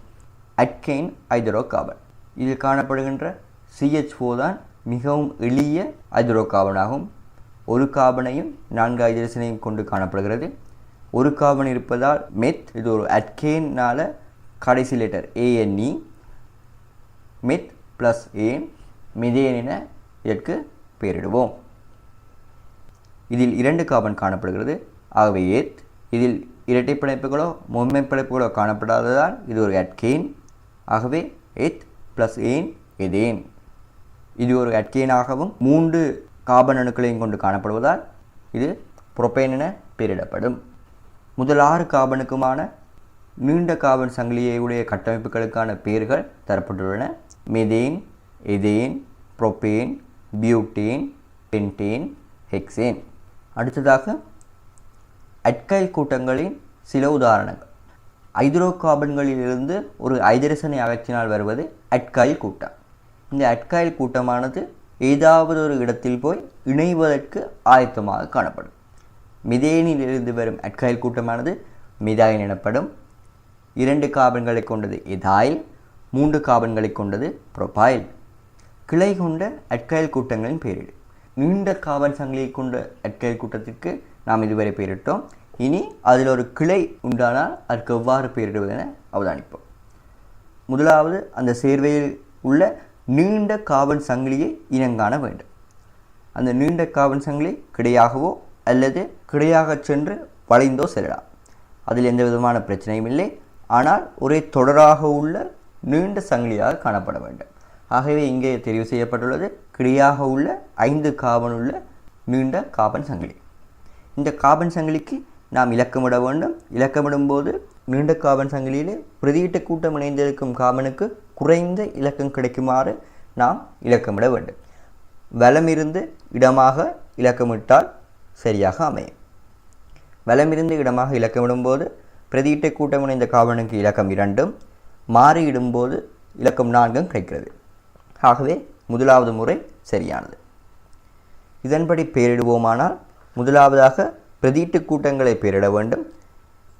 அட்கெயின் ஹைட்ரோ கார்பன், இதில் காணப்படுகின்ற CH4 தான் மிகவும் எளிய ஹைட்ரோ கார்பன் ஆகும். ஒரு கார்பனையும் 4 ஹைட்ரஜனையும் கொண்டு காணப்படுகிறது. ஒரு கார்பன் இருப்பதால் மெத், இது ஒரு அட்கெயினால் கடைசி லெட்டர் ANE, மெத் ப்ளஸ் ஏன் மிதேன் என இதற்கு பெயரிடுவோம். இதில் 2 கார்பன் காணப்படுகிறது. ஆகவே ஏத். இதில் இரட்டை பிணைப்புகளோ மும்மை பிணைப்புகளோ காணப்படாததால் இது ஒரு அட்கெயின். ஆகவே எத் ப்ளஸ் ஏன் எதேன். இது ஒரு அட்கெயினாகவும் 3 கார்பன் அணுக்களையும் கொண்டு காணப்படுவதால் இது புரோபேன் என பெயரிடப்படும். முதல் 6 கார்பனுக்குமான நீண்ட கார்பன் சங்கிலியை உடைய கட்டமைப்புகளுக்கான பெயர்கள் தரப்பட்டுள்ளன. Methane, ethane, propane, butane, pentane, hexane. அடுத்ததாக அல்கைல் கூட்டங்களின் சில உதாரணங்கள். ஐதரோ கார்பன்களிலிருந்து ஒரு ஐதரசனை அகற்றினால் வருவது அல்கைல் கூட்டம். இந்த அல்கைல் கூட்டமானது ஏதாவது ஒரு இடத்தில் போய் இணைவதற்கு ஆயத்தமாக காணப்படும். மிதேனிலிருந்து வரும் அல்கைல் கூட்டமானது மிதைன் எனப்படும். 2 கார்பன்களை கொண்டது எதாயில், 3 கார்பன்களை கொண்டது புரோபைல். கிளை கொண்ட அல்கைல் கூட்டங்களின் பெயரிடு. நீண்ட கார்பன் சங்கிலியை கொண்ட அல்கைல் கூட்டத்திற்கு நாம் இதுவரை பெயரிட்டோம். இனி அதில் ஒரு கிளை உண்டானால் அதற்கு எவ்வாறு பெயரிடுவது என அவதானிப்போம். முதலாவது அந்த சேர்வையில் உள்ள நீண்ட கார்பன் சங்கிலியை இனங்காண வேண்டும். அந்த நீண்ட கார்பன் சங்கிலி கிடையாகவோ அல்லது கிடையாக சென்று வளைந்தோ செல்லலாம். அதில் எந்த விதமான பிரச்சனையும் இல்லை. ஆனால் ஒரே தொடராக உள்ள நீண்ட சங்கிலியாக காணப்பட வேண்டும். ஆகவே இங்கே தெரிவு செய்யப்பட்டுள்ளது கிடையாக உள்ள 5 கார்பன் உள்ள நீண்ட கார்பன் சங்கிலி. இந்த கார்பன் சங்கிலிக்கு நாம் இலக்கமிட வேண்டும். இலக்கமிடும் போது நீண்ட கார்பன் சங்கிலியிலே பிரதியீட்டு கூட்டம் இணைந்திருக்கும் கார்பனுக்கு குறைந்த இலக்கம் கிடைக்குமாறு நாம் இலக்கமிட வேண்டும். வலமிருந்து இடமாக இலக்கமிட்டால் சரியாக அமையும். வலமிருந்து இடமாக இலக்கமிடும் போது பிரதியீட்டு கூட்டம் இணைந்த கார்பனுக்கு இலக்கம் 2, மாறியிடும்போது இலக்கம் 4 கிடைக்கிறது. ஆகவே முதலாவது முறை சரியானது. இதன்படி பெயரிடுவோமானால் முதலாவதாக பிரதியீட்டு கூட்டங்களை பெயரிட வேண்டும்.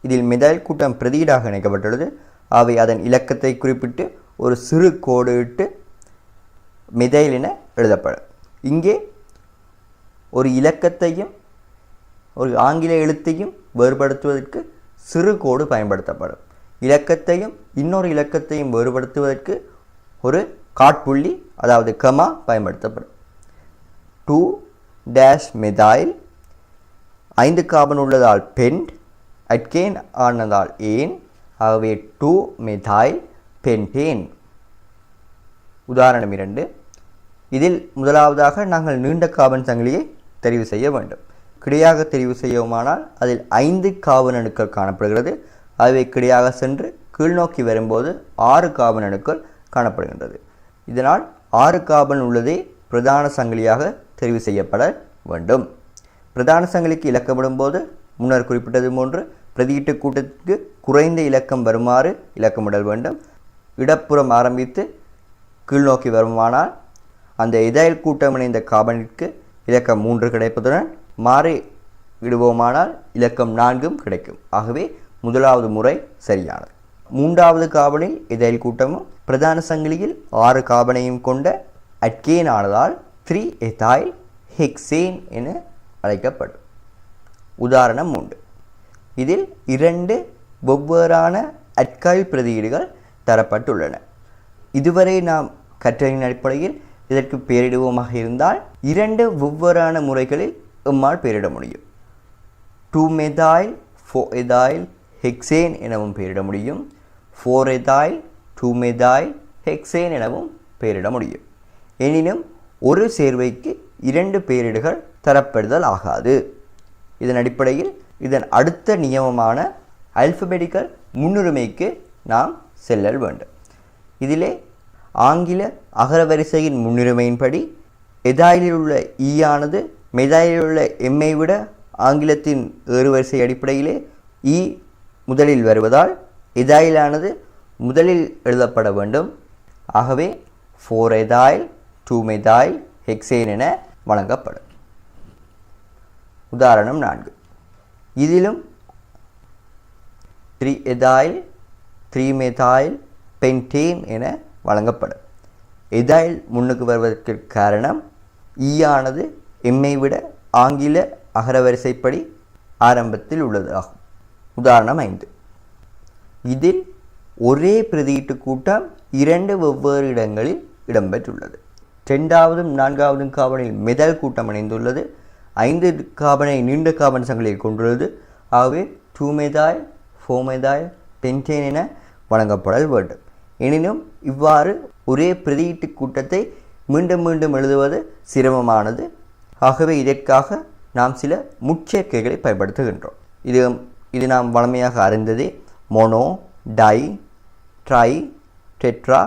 இதில் மிதைல் கூட்டம் பிரதியீடாக இணைக்கப்பட்டுள்ளது. அவை அதன் இலக்கத்தை குறிப்பிட்டு ஒரு சிறு கோடு இட்டு மிதைல் என எழுதப்படும். இங்கே ஒரு இலக்கத்தையும் ஒரு ஆங்கில எழுத்தையும் வேறுபடுத்துவதற்கு சிறு கோடு பயன்படுத்தப்படும். இலக்கத்தையும் இன்னொரு இலக்கத்தையும் வேறுபடுத்துவதற்கு ஒரு காட்புள்ளி அதாவது கமா பயன்படுத்தப்படும். 2-மெதைல் 5 கார்பன் உள்ளதால் பென்ட், அல்கேன் ஆனதால் ஏன். ஆகவே 2-மெதைல் பென்டேன். உதாரணம் 2. இதில் முதலாவதாக நாங்கள் நீண்ட கார்பன் சங்கிலியை தெரிவு செய்ய வேண்டும். கிடையாக தெரிவு செய்வோமானால் அதில் 5 கார்பன் அணுக்கள் காணப்படுகிறது. அவை கிடையாக சென்று கீழ்நோக்கி வரும்போது 6 கார்பன் அணுக்கள் காணப்படுகின்றது. இதனால் 6 கார்பன் உள்ளதே பிரதான சங்கிலியாக தெரிவு செய்யப்பட வேண்டும். பிரதான சங்கிலிக்கு இலக்கமிடும் போது முன்னர் குறிப்பிட்டது போன்று பிரதியீட்டு கூட்டத்திற்கு குறைந்த இலக்கம் வருமாறு இலக்கமிடல் வேண்டும். இடப்புறம் ஆரம்பித்து கீழ்நோக்கி வருமானால் அந்த எதைல் கூட்டம் இணைந்த கார்பனிற்கு இலக்கம் 3 கிடைப்பதுடன் மாறி விடுவோமானால் இலக்கம் 4 கிடைக்கும். ஆகவே முதலாவது முறை சரியானது. மூன்றாவது கார்பனில் எதைல் கூட்டமும் பிரதான சங்கிலியில் 6 கார்பனையும் கொண்ட அல்கேன் ஆனதால் 3-எதைல் ஹெக்சேன் என அழைக்கப்படும். உதாரணம் 3. இதில் 2 வெவ்வேறான அல்கைல் பிரதியீடுகள் தரப்பட்டுள்ளன. இதுவரை நாம் கற்றலின் அடிப்படையில் இதற்கு பெயரிடுவோமாக இருந்தால் 2 வெவ்வேறான முறைகளில் எம்மால் பெயரிட முடியும். 2-மெதைல் 4-எதைல் ஹெக்சேன் எனவும் பெயரிட முடியும். 4-எதைல் 2-மெதைல் ஹெக்சேன் எனவும் பெயரிட முடியும். எனினும் ஒரு சேர்வைக்கு 2 பெயரிடுகள் தரப்படுதல் ஆகாது. இதன் அடிப்படையில் இதன் அடுத்த நியமமான அல்பபெடிக்கல் முன்னுரிமைக்கு நாம் செல்லல் வேண்டும். இதிலே ஆங்கில அகரவரிசையின் முன்னுரிமையின்படி எதாயிலில் உள்ள ஈ ஆனது மெதாயிலில் உள்ள எம்மை விட ஆங்கிலத்தின் ஏறுவரிசை அடிப்படையிலே ஈ முதலில் வருவதால் எதாயிலானது முதலில் எழுதப்பட வேண்டும். ஆகவே 4-எதாயில் 2-மெதாயில் ஹெக்சேன் என வழங்கப்படும். உதாரணம் 4. இதிலும் 3-எதாயில் 3-மெதாயில் பென்டேன் என வழங்கப்படும். எதாயில் முன்னுக்கு வருவதற்கு காரணம் ஈ ஆனது எம்மை விட ஆங்கில அகரவரிசைப்படி ஆரம்பத்தில் உள்ளது ஆகும். உதாரணம் 5. இதில் ஒரே பிரதியீட்டு கூட்டம் 2 வெவ்வேறு இடங்களில் இடம்பெற்றுள்ளது. 2வது 4வது கார்பனில் மெதைல் கூட்டம் இணைந்துள்ளது. 5 கார்பனை நீண்ட கார்பன் சங்கிலியில் கொண்டுள்ளது. ஆகவே 2-மெதாயில் 4-மெதாயில் பென்டேன் என வழங்கப்படல் வேண்டும். எனினும் இவ்வாறு ஒரே பிரதியீட்டு கூட்டத்தை மீண்டும் மீண்டும் எழுதுவது சிரமமானது. ஆகவே இதற்காக நாம் சில முச்சேர்க்கைகளை பயன்படுத்துகின்றோம். இது நாம் வழமையாக அறிந்ததே. மோனோ, டை, ட்ரை, டெட்ரா,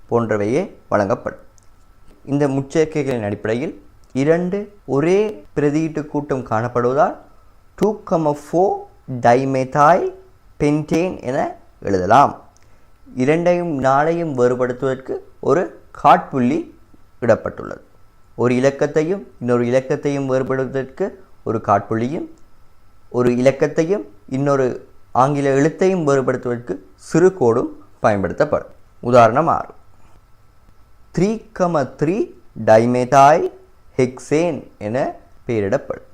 போன்றவையே வழங்கப்படும். இந்த முச்சேர்க்கைகளின் அடிப்படையில் 2 ஒரே பிரதியீட்டு கூட்டம் காணப்படுவதால் 2,4 டைமெথাইல் பென்டேன் என எழுதலாம். 2ஐயும் 4ஐயும் வேறுபடுத்துவதற்கு ஒரு காட்புள்ளி இடப்பட்டுள்ளது. ஒரு இலக்கத்தையும் இன்னொரு இலக்கத்தையும் வேறுபடுத்துவதற்கு ஒரு காட்புள்ளியும், ஒரு இலக்கத்தையும் இன்னொரு ஆங்கில எழுத்தையும் வேறுபடுத்துவதற்கு சிறு கோடும் பயன்படுத்தப்படும். உதாரணம் 6. 3,3 டைமெথাইல் ஹெக்சேன் என பெயரிடப்படும்.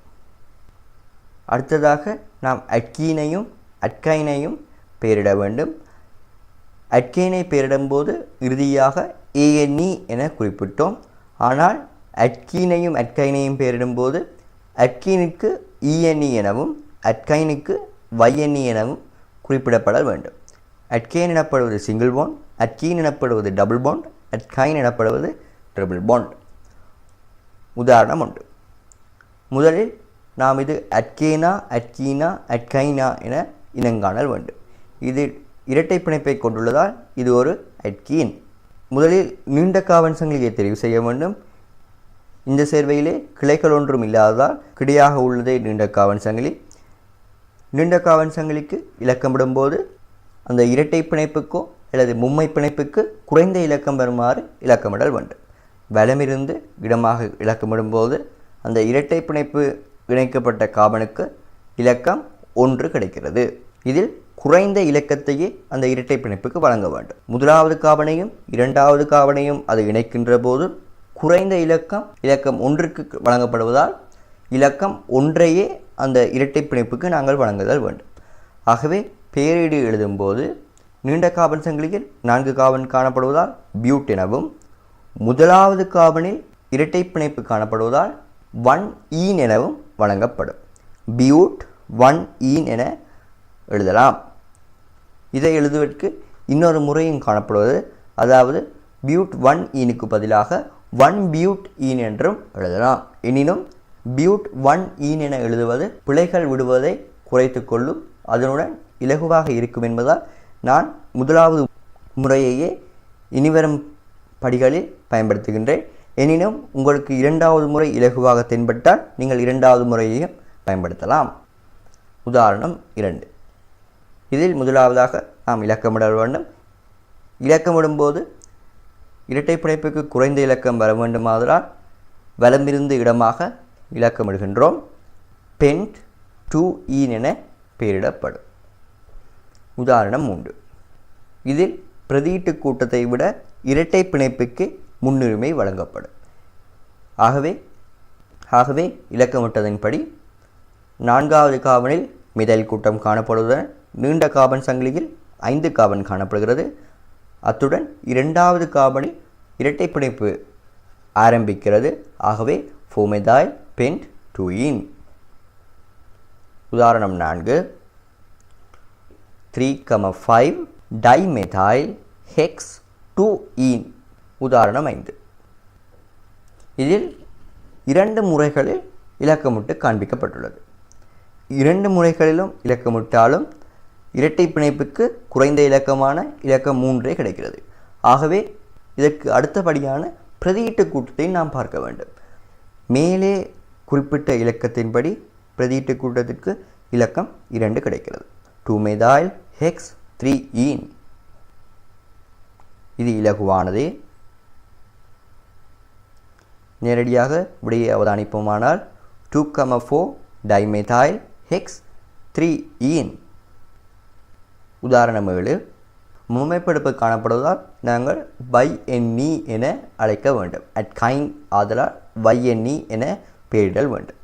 அடுத்ததாக நாம் அட்கீனையும் அட்கைனையும் பெயரிட வேண்டும். அட்கைனை பெயரிடும்போது இறுதியாக ANE என குறிப்பிட்டோம். ஆனால் அட்கீனையும் அட்கைனையும் பெயரிடும்போது அட்கீனுக்கு ENE எனவும் அட்கைனுக்கு YNE எனவும் குறிப்பிடப்பட வேண்டும். அட்கைன் எனப்படுவது சிங்கிள் பாண்ட், அட்கீன் எனப்படுவது டபுள் பாண்ட், அட்கைன் எனப்படுவது ட்ரிபிள் பாண்ட். உதாரணம் உண்டு. முதலில் நாம் இது அட்கேனா அட்கீனா அட்கைனா என இனங்காணல் வேண்டும். இது இரட்டை பிணைப்பை கொண்டுள்ளதால் இது ஒரு அட்கீன். முதலில் நீண்ட காவன்சங்கிலியை தெரிவு செய்ய வேண்டும். இந்த சேர்வையிலே கிளைகள் ஒன்றும் இல்லாததால் கிடையாக உள்ளதே நீண்ட காவன்சங்கிலி. நீண்ட காவன்சங்கிலிக்கு இலக்கமிடும்போது அந்த இரட்டை பிணைப்புக்கோ அல்லது மும்மை பிணைப்புக்கு குறைந்த இலக்கம் வருமாறு இலக்கமிடல் வேண்டும். வலமிருந்து இடமாக இலக்கமிடும்போது அந்த இரட்டை பிணைப்பு இணைக்கப்பட்ட காபனுக்கு இலக்கம் 1 கிடைக்கிறது. இதில் குறைந்த இலக்கத்தையே அந்த இரட்டை பிணைப்புக்கு வழங்க வேண்டும். முதலாவது காபனையும் இரண்டாவது காபனையும் அது இணைக்கின்ற போது குறைந்த இலக்கம் 1க்கு வழங்கப்படுவதால் இலக்கம் 1ஐயே அந்த இரட்டை பிணைப்புக்கு நாங்கள் வழங்குதல் வேண்டும். ஆகவே பெயரீடு எழுதும்போது நீண்ட காபன் சங்கிலியில் 4 காபன் காணப்படுவதால் பியூட் எனவும், முதலாவது காபனில் இரட்டை பிணைப்பு காணப்படுவதால் 1ஈன் எனவும் வழங்கப்படும். பியூட் 1ஈன் என எழுதலாம். இதை எழுதுவதற்கு இன்னொரு முறையும் காணப்படுவது, அதாவது பியூட் 1ஈனுக்கு பதிலாக 1 பியூட் ஈன் என்றும் எழுதலாம். எனினும் பியூட் 1ஈன் என எழுதுவது பிழைகள் விடுவதை குறைத்து கொள்ளும், அதனுடன் இலகுவாக இருக்கும் என்பதால் நான் முதலாவது முறையையே இனிவரும் படிகளில் பயன்படுத்துகின்றேன். எனினும் உங்களுக்கு இரண்டாவது முறை இலகுவாக தென்பட்டால் நீங்கள் இரண்டாவது முறையையும் பயன்படுத்தலாம். உதாரணம் 2. இதில் முதலாவதாக நாம் இலக்கமிட வேண்டும். இலக்கமிடும்போது இரட்டை பிணைப்புக்கு குறைந்த இலக்கம் வர வேண்டுமாதலால் வலமிருந்து இடமாக இலக்கமிடுகின்றோம். பென்ட் 2ஈன் என பெயரிடப்படும். உதாரணம் 3. இதில் பிரதியீட்டு கூட்டத்தை விட இரட்டை பிணைப்புக்கு முன்னுரிமை வழங்கப்படும். ஆகவே இலக்கமிட்டதன்படி 4வது காபனில் மிதைல் கூட்டம் காணப்படுவதுடன் நீண்ட காபன் சங்கிலியில் 5 காபன் காணப்படுகிறது. அத்துடன் 2வது காபனில் இரட்டை பிணைப்பு ஆரம்பிக்கிறது. ஆகவே ஃபோமெதாயில் பென்ட் 2ஈன். உதாரணம் 4. 3,5 டைமெথাইல் ஹெக்ஸ் 2ஈன். உதாரணம் 5. இதில் 2 முறைகளில் இலக்கமிட்டு காண்பிக்கப்பட்டுள்ளது. 2 முறைகளிலும் இலக்கமிட்டாலும் இரட்டை பிணைப்புக்கு குறைந்த இலக்கமான இலக்கம் 3 கிடைக்கிறது. ஆகவே இதற்கு அடுத்தபடியான பிரதியீட்டு கூட்டத்தை நாம் பார்க்க வேண்டும். மேலே குறிப்பிட்ட இலக்கத்தின்படி பிரதியீட்டு கூட்டத்திற்கு இலக்கம் 2 கிடைக்கிறது. 2மெதாயில் ஹெக்ஸ் 3ஈன். இது இலகுவானதே. நேரடியாக விடையை அவதானிப்போமானால் 2,4 டைமெথাইல் ஹெக்ஸ் 3ஈன். உதாரணம் 7. மும்மைப்படுப்பு காணப்படுவதால் நாங்கள் YNE என அழைக்க வேண்டும். அட்கைன் ஆதலால் YNE என பெயரிடல் வேண்டும்.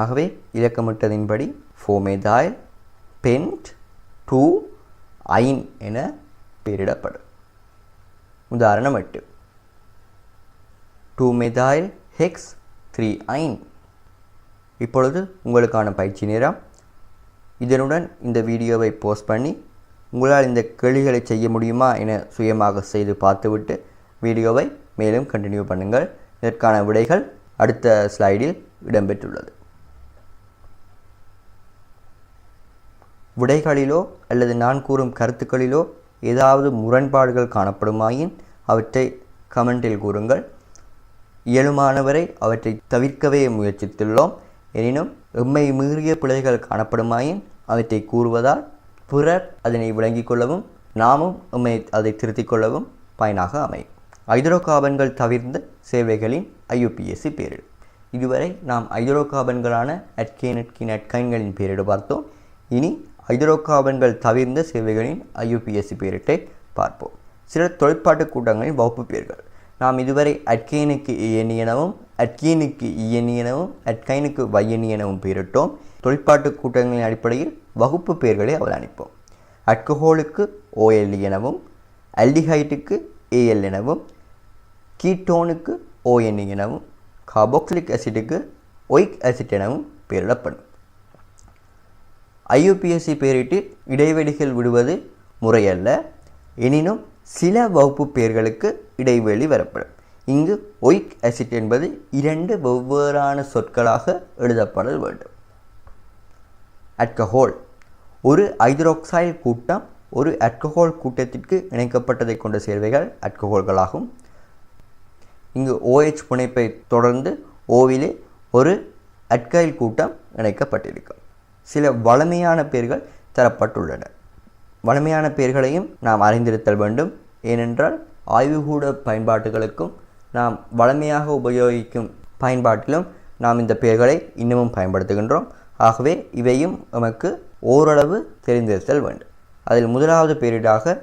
ஆகவே இலக்கமிட்டதின்படி ஃபோமெதாயில் பென்ட் 2ஈன் என பெயரிடப்படும். உதாரணம் 8. 2மெதாயில் ஹெக்ஸ் 3ஈன். இப்பொழுது உங்களுக்கான பயிற்சி நேரம். இதனுடன் இந்த வீடியோவை போஸ்ட் பண்ணி உங்களால் இந்த கேள்விகளை செய்ய முடியுமா என சுயமாக செய்து பார்த்துவிட்டு வீடியோவை மேலும் கண்டினியூ பண்ணுங்கள். இதற்கான விடைகள் அடுத்த ஸ்லைடில் இடம்பெற்றுள்ளது. விடைகளிலோ அல்லது நான் கூறும் கருத்துக்களிலோ ஏதாவது முரண்பாடுகள் காணப்படுமாயின் அவற்றை கமெண்டில் கூறுங்கள். இயலுமானவரை அவற்றை தவிர்க்கவே முயற்சித்துள்ளோம். எனினும் எம்மை மீறிய பிழைகள் காணப்படுமாயின் அவற்றை கூறுவதால் பிறர் அதனை விளங்கிக் கொள்ளவும் நாமும் எம்மை அதை திருத்திக் கொள்ளவும் பயனாக அமையும். ஹைட்ரோ கார்பன்கள் தவிர்ந்த சேவைகளின் IUPAC பேரிடு. இதுவரை நாம் ஹைட்ரோ கார்பன்களான அட்கேன், அட்கீன், அட்கைன்களின் பேரிடு பார்த்தோம். இனி ஹைட்ரோ கார்பன்கள் தவிர்ந்த சேவைகளின் IUPAC பேரிட்டை பார்ப்போம். சில தொழிற்பாட்டு கூட்டங்களின் வகுப்பு பெயர்கள். நாம் இதுவரை அட்கேனுக்கு AN எனவும் அட்கீனுக்கு EN எனவும் அட்கைனுக்கு YN எனவும் பெயரிட்டோம். தொழிற்பாட்டு கூட்டங்களின் அடிப்படையில் வகுப்பு பெயர்களை அவதானிப்போம். அல்கஹோலுக்கு OLE எனவும் ஆல்டிஹைடுக்கு AL எனவும் கீட்டோனுக்கு ONE எனவும் கார்பாக்சிலிக் அசிட்டுக்கு ஒயிக் அசிட் எனவும் பெயரிடப்படும். IUPAC பெயரிட்டு இடைவெளிகள் விடுவது முறையல்ல. எனினும் சில வகுப்பு பெயர்களுக்கு இடைவெளி வரப்படும். இங்கு ஒயிக் அசிட் என்பது 2 வெவ்வேறான சொற்களாக எழுதப்பட வேண்டும். அல்கஹோல் ஒரு ஹைட்ராக்சைல் கூட்டம் ஒரு அல்கஹோல் கூட்டத்திற்கு இணைக்கப்பட்டதை கொண்ட சேர்வைகள் அல்கஹோல்களாகும். இங்கு OH பிணைப்பை தொடர்ந்து ஓவிலே ஒரு அல்கைல் கூட்டம் இணைக்கப்பட்டிருக்கும். சில வழமையான பெயர்கள் தரப்பட்டுள்ளன. வழமையான பெயர்களையும் நாம் அறிந்திருத்தல் வேண்டும். ஏனென்றால் ஆய்வுகூட பயன்பாட்டுகளுக்கும் நாம் வழமையாக உபயோகிக்கும் பயன்பாட்டிலும் நாம் இந்த பெயர்களை இன்னமும் பயன்படுத்துகின்றோம். ஆகவே இவையும் நமக்கு ஓரளவு தெரிந்திருத்தல் வேண்டும். அதில் முதலாவது பெயரிடாக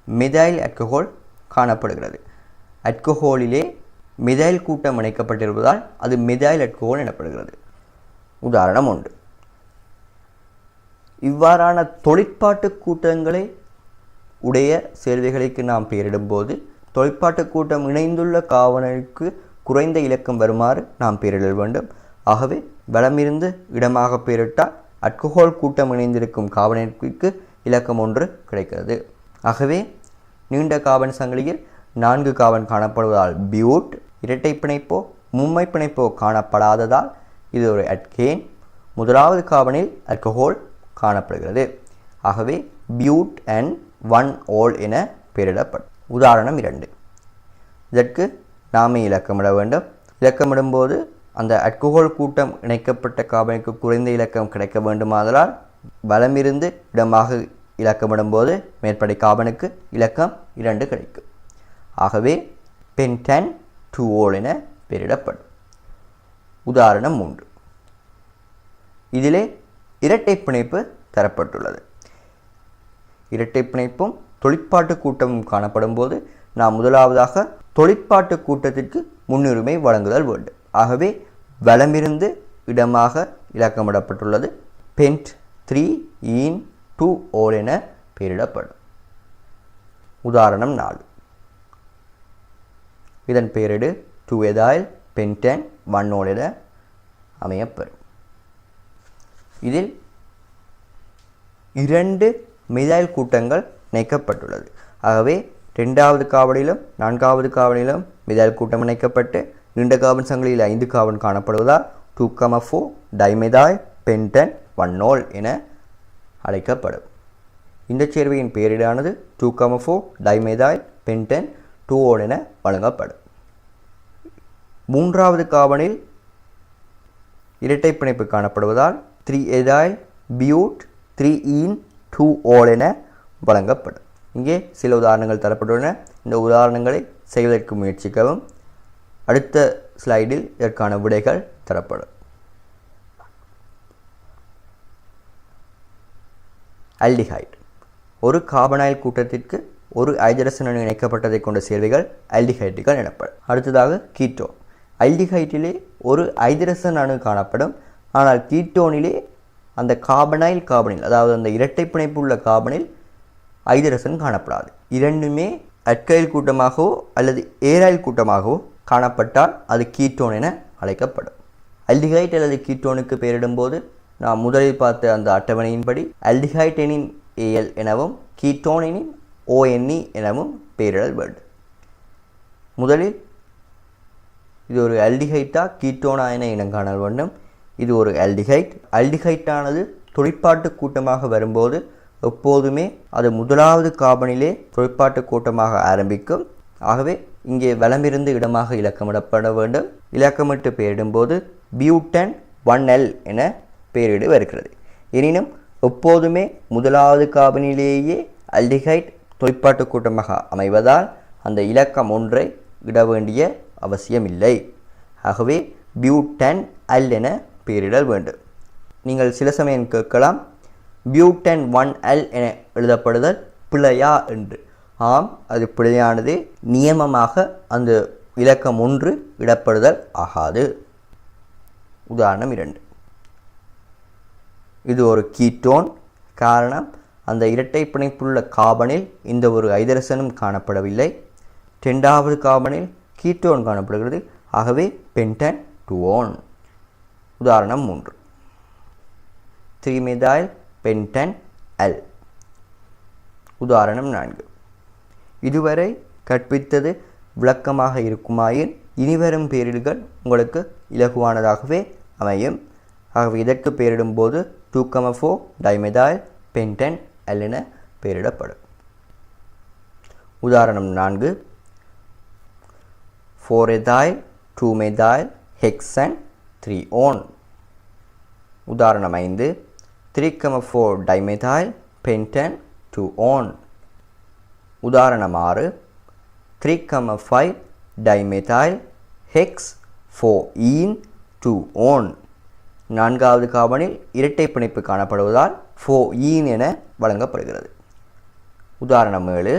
மெதைல் அல்கஹோல் காணப்படுகிறது. அல்கஹோலிலே மெதைல் கூட்டம் இணைக்கப்பட்டிருப்பதால் அது மெதைல் அல்கஹோல் எனப்படுகிறது. உதாரணம் உண்டு. இவ்வாறான தொழிற்பாட்டு கூட்டங்களை உடைய சேர்வைகளுக்கு நாம் பெயரிடும்போது தொழிற்பாட்டு கூட்டம் இணைந்துள்ள காவலுக்கு குறைந்த இலக்கம் வருமாறு நாம் பெயரிட வேண்டும். ஆகவே வலமிருந்து இடமாக பெயரிட்டால் அல்கஹோல் கூட்டம் இணைந்திருக்கும் காவலுக்கு இலக்கம் 1 கிடைக்கிறது. ஆகவே நீண்ட கார்பன் சங்கிலியில் 4 கார்பன் காணப்படுவதால் பியூட், இரட்டை பிணைப்போ மும்மை பிணைப்போ காணப்படாததால் இது ஒரு அட்கேன். முதலாவது கார்பனில் அல்கஹோல் காணப்படுகிறது. ஆகவே பியூட் அண்ட் 1-ol என பெயரிடப்படும். உதாரணம் 2. இதற்கு நாமே இலக்கமிட வேண்டும். இலக்கமிடும்போது அந்த அல்கஹோல் கூட்டம் இணைக்கப்பட்ட கார்பனுக்கு குறைந்த இலக்கம் கிடைக்க வேண்டுமாதலால் வலமிருந்து இடமாக இலக்கமிடும்போது மேற்படை கார்பனுக்கு இலக்கம் 2 கிடைக்கும். ஆகவே பென்டன் 2-ol என பெயரிடப்படும். உதாரணம் 3. இதிலே இரட்டை பிணைப்பு தரப்பட்டுள்ளது. இரட்டை பிணைப்பும் தொழிற்பாட்டு கூட்டமும் காணப்படும் போது நாம் முதலாவதாக தொழிற்பாட்டு கூட்டத்திற்கு முன்னுரிமை வழங்குதல் வேண்டும். ஆகவே வலமிருந்து இடமாக இலக்கமிடப்பட்டுள்ளது. பென்ட் 3-ene-2-ol என பெயரிடப்படும். உதாரணம் 4. இதன் பெயரிடு 2-ethyl pentane 1-ol என அமையப்பெறும். இதில் 2 மெதைல் கூட்டங்கள் இணைக்கப்பட்டுள்ளது. ஆகவே 2வது கார்பனிலும் 4வது கார்பனிலும் மெதைல் கூட்டம் இணைக்கப்பட்டு நீண்ட கார்பன் சங்கிலியில் 5 கார்பன் காணப்படுவதால் 2,4 டைமெதைல் பென்டன் 1-ol என அழைக்கப்படும். இந்த சேர்வையின் பெயரிடானது 2,4 டைமெதைல் பென்டன் 2-ol என வழங்கப்படும். 3வது கார்பனில் இரட்டை பிணைப்பு காணப்படுவதால் 3-ethyl பியூட் 3-ene-2-ol என வழங்கப்படும். இங்கே சில உதாரணங்கள் தரப்பட்டுள்ளன. இந்த உதாரணங்களை செய்வதற்கு முயற்சிக்கவும். அடுத்த ஸ்லைடில் இதற்கான விடைகள் தரப்படும். ஆல்டிஹைடு ஒரு கார்பனைல் கூட்டத்திற்கு ஒரு ஹைட்ரஜன் அணு இணைக்கப்பட்டதை கொண்ட சேர்வைகள் ஆல்டிஹைடுகள் எனப்படும். அடுத்ததாக கீட்டோன். ஆல்டிஹைடிலே ஒரு ஹைட்ரஜன் அணு காணப்படும். ஆனால் கீட்டோனிலே அந்த கார்பனில் அதாவது அந்த இரட்டை பிணைப்பு உள்ள கார்பனில் ஹைட்ரஜன் காணப்படாது. இரண்டுமே அல்கைல் கூட்டமாகவோ அல்லது ஏரைல் கூட்டமாகவோ காணப்பட்டால் அது கீட்டோன் என அழைக்கப்படும். ஆல்டிஹைட் அல்லது கீட்டோனுக்கு பெயரிடும்போது நாம் முதலில் பார்த்த அந்த அட்டவணையின்படி ஆல்டிஹைட் எனின் AL எனவும் கீட்டோன் எனின் ONE எனவும் பெயரிடல் வேண்டும். முதலில் இது ஒரு ஆல்டிஹைட்டா கீட்டோனா என இனம் காண வேண்டும். இது ஒரு ஆல்டிஹைட். ஆல்டிஹைட்டானது தொழிற்பாட்டு கூட்டமாக வரும்போது எப்போதுமே அது முதலாவது கார்பனிலே தொழிற்பாட்டு கூட்டமாக ஆரம்பிக்கும். ஆகவே இங்கே வலமிருந்து இடமாக இலக்கமிடப்பட வேண்டும். இலக்கமிட்டு பெயரிடும்போது பியூட்டன் 1L என பெயரிடு வருகிறது. எனினும் எப்போதுமே முதலாவது கார்பனிலேயே அல்டிஹைட் தொழிற்பாட்டு கூட்டமாக அமைவதால் அந்த இலக்கம் 1ஐ இட வேண்டிய அவசியமில்லை. ஆகவே பியூட்டன் L என பெயரிடல் வேண்டும். நீங்கள் சில சமயம் கேட்கலாம், பியூட்டன் 1L என எழுதப்படுதல் பிழையா என்று. ஆம், அது பிழையானது. நியமமாக அந்த இலக்கம் 1 இடப்படுதல் ஆகாது. உதாரணம் 2. இது ஒரு கீட்டோன். காரணம், அந்த இரட்டை பிணைப்புள்ள கார்பனில் இந்த ஒரு ஐதரசனும் காணப்படவில்லை. 2வது கார்பனில் கீட்டோன் காணப்படுகிறது. ஆகவே பென்டன் 2-on. உதாரணம் 3. 3-methyl Ben 10 L. உதாரணம் 4. இதுவரை கற்பித்தது விளக்கமாக இருக்குமாயின் இனிவரும் பெயரிடுகள் உங்களுக்கு இலகுவானதாகவே அமையும். ஆகவே இதற்கு பெயரிடும்போது 2,4 டைமெதாயில் பென்டன் L என பெயரிடப்படும். உதாரணம் 4. 4-ethyl 2-methyl hexane 3-on. உதாரணம் 5. 3,4 டைமெதாயில் பென்டன் 2-on. உதாரணம் 6. 3,5 டைமெதாயில் ஹெக்ஸ் 4-ene 2-on. 4வது கார்பனில் இரட்டை பிணைப்பு காணப்படுவதால் 4-ene என வழங்கப்படுகிறது. உதாரணம் 7.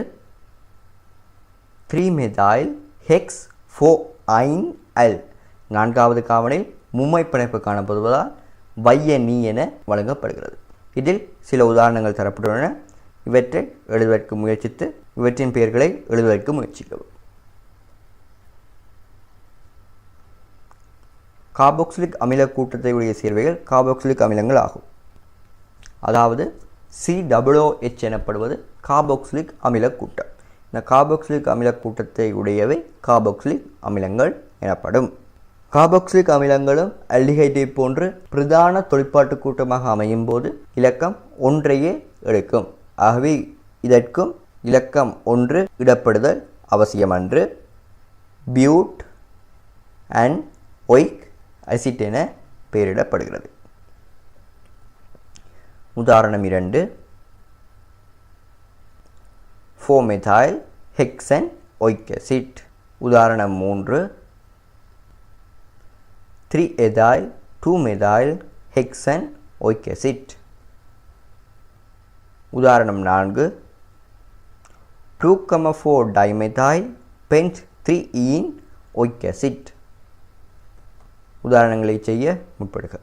3-methyl hex 4-ene-L. 4வது கார்பனில் மும்மை பிணைப்பு காணப்படுவதால் YNE என வழங்கப்படுகிறது. இதில் சில உதாரணங்கள் தரப்பட்டுள்ளன. இவற்றை எழுதுவதற்கு முயற்சித்து இவற்றின் பெயர்களை எழுதுவதற்கு முயற்சிக்கவும். கார்பாக்சிலிக் அமில கூட்டத்தை உடைய சேர்வைகள் கார்பாக்சிலிக் அமிலங்கள் ஆகும். அதாவது COOH எனப்படுவது கார்பாக்சிலிக் அமில கூட்டம். இந்த கார்பாக்சிலிக் அமில கூட்டத்தை உடையவை கார்பாக்சிலிக் அமிலங்கள் எனப்படும். கார்பாக்சிலிக் அமிலங்களும் அல்டிஹைடை போன்று பிரதான தொழிற்பாட்டு கூட்டமாக அமையும் போது இலக்கம் 1ஐயே எடுக்கும். ஆகவே இதற்கும் இலக்கம் 1 இடப்படுதல் அவசியமன்று. பியூட் அண்ட் ஒயிக் அசிட் என பெயரிடப்படுகிறது. உதாரணம் 2. 4-methyl hexane oic acid. உதாரணம் 3. 3-ethyl 2-methyl hexane oic acid. உதாரணம் 4. 2,4 டைமெதாயில் பென்ட் 3-ene oic acid. உதாரணங்களை செய்ய முற்படுக.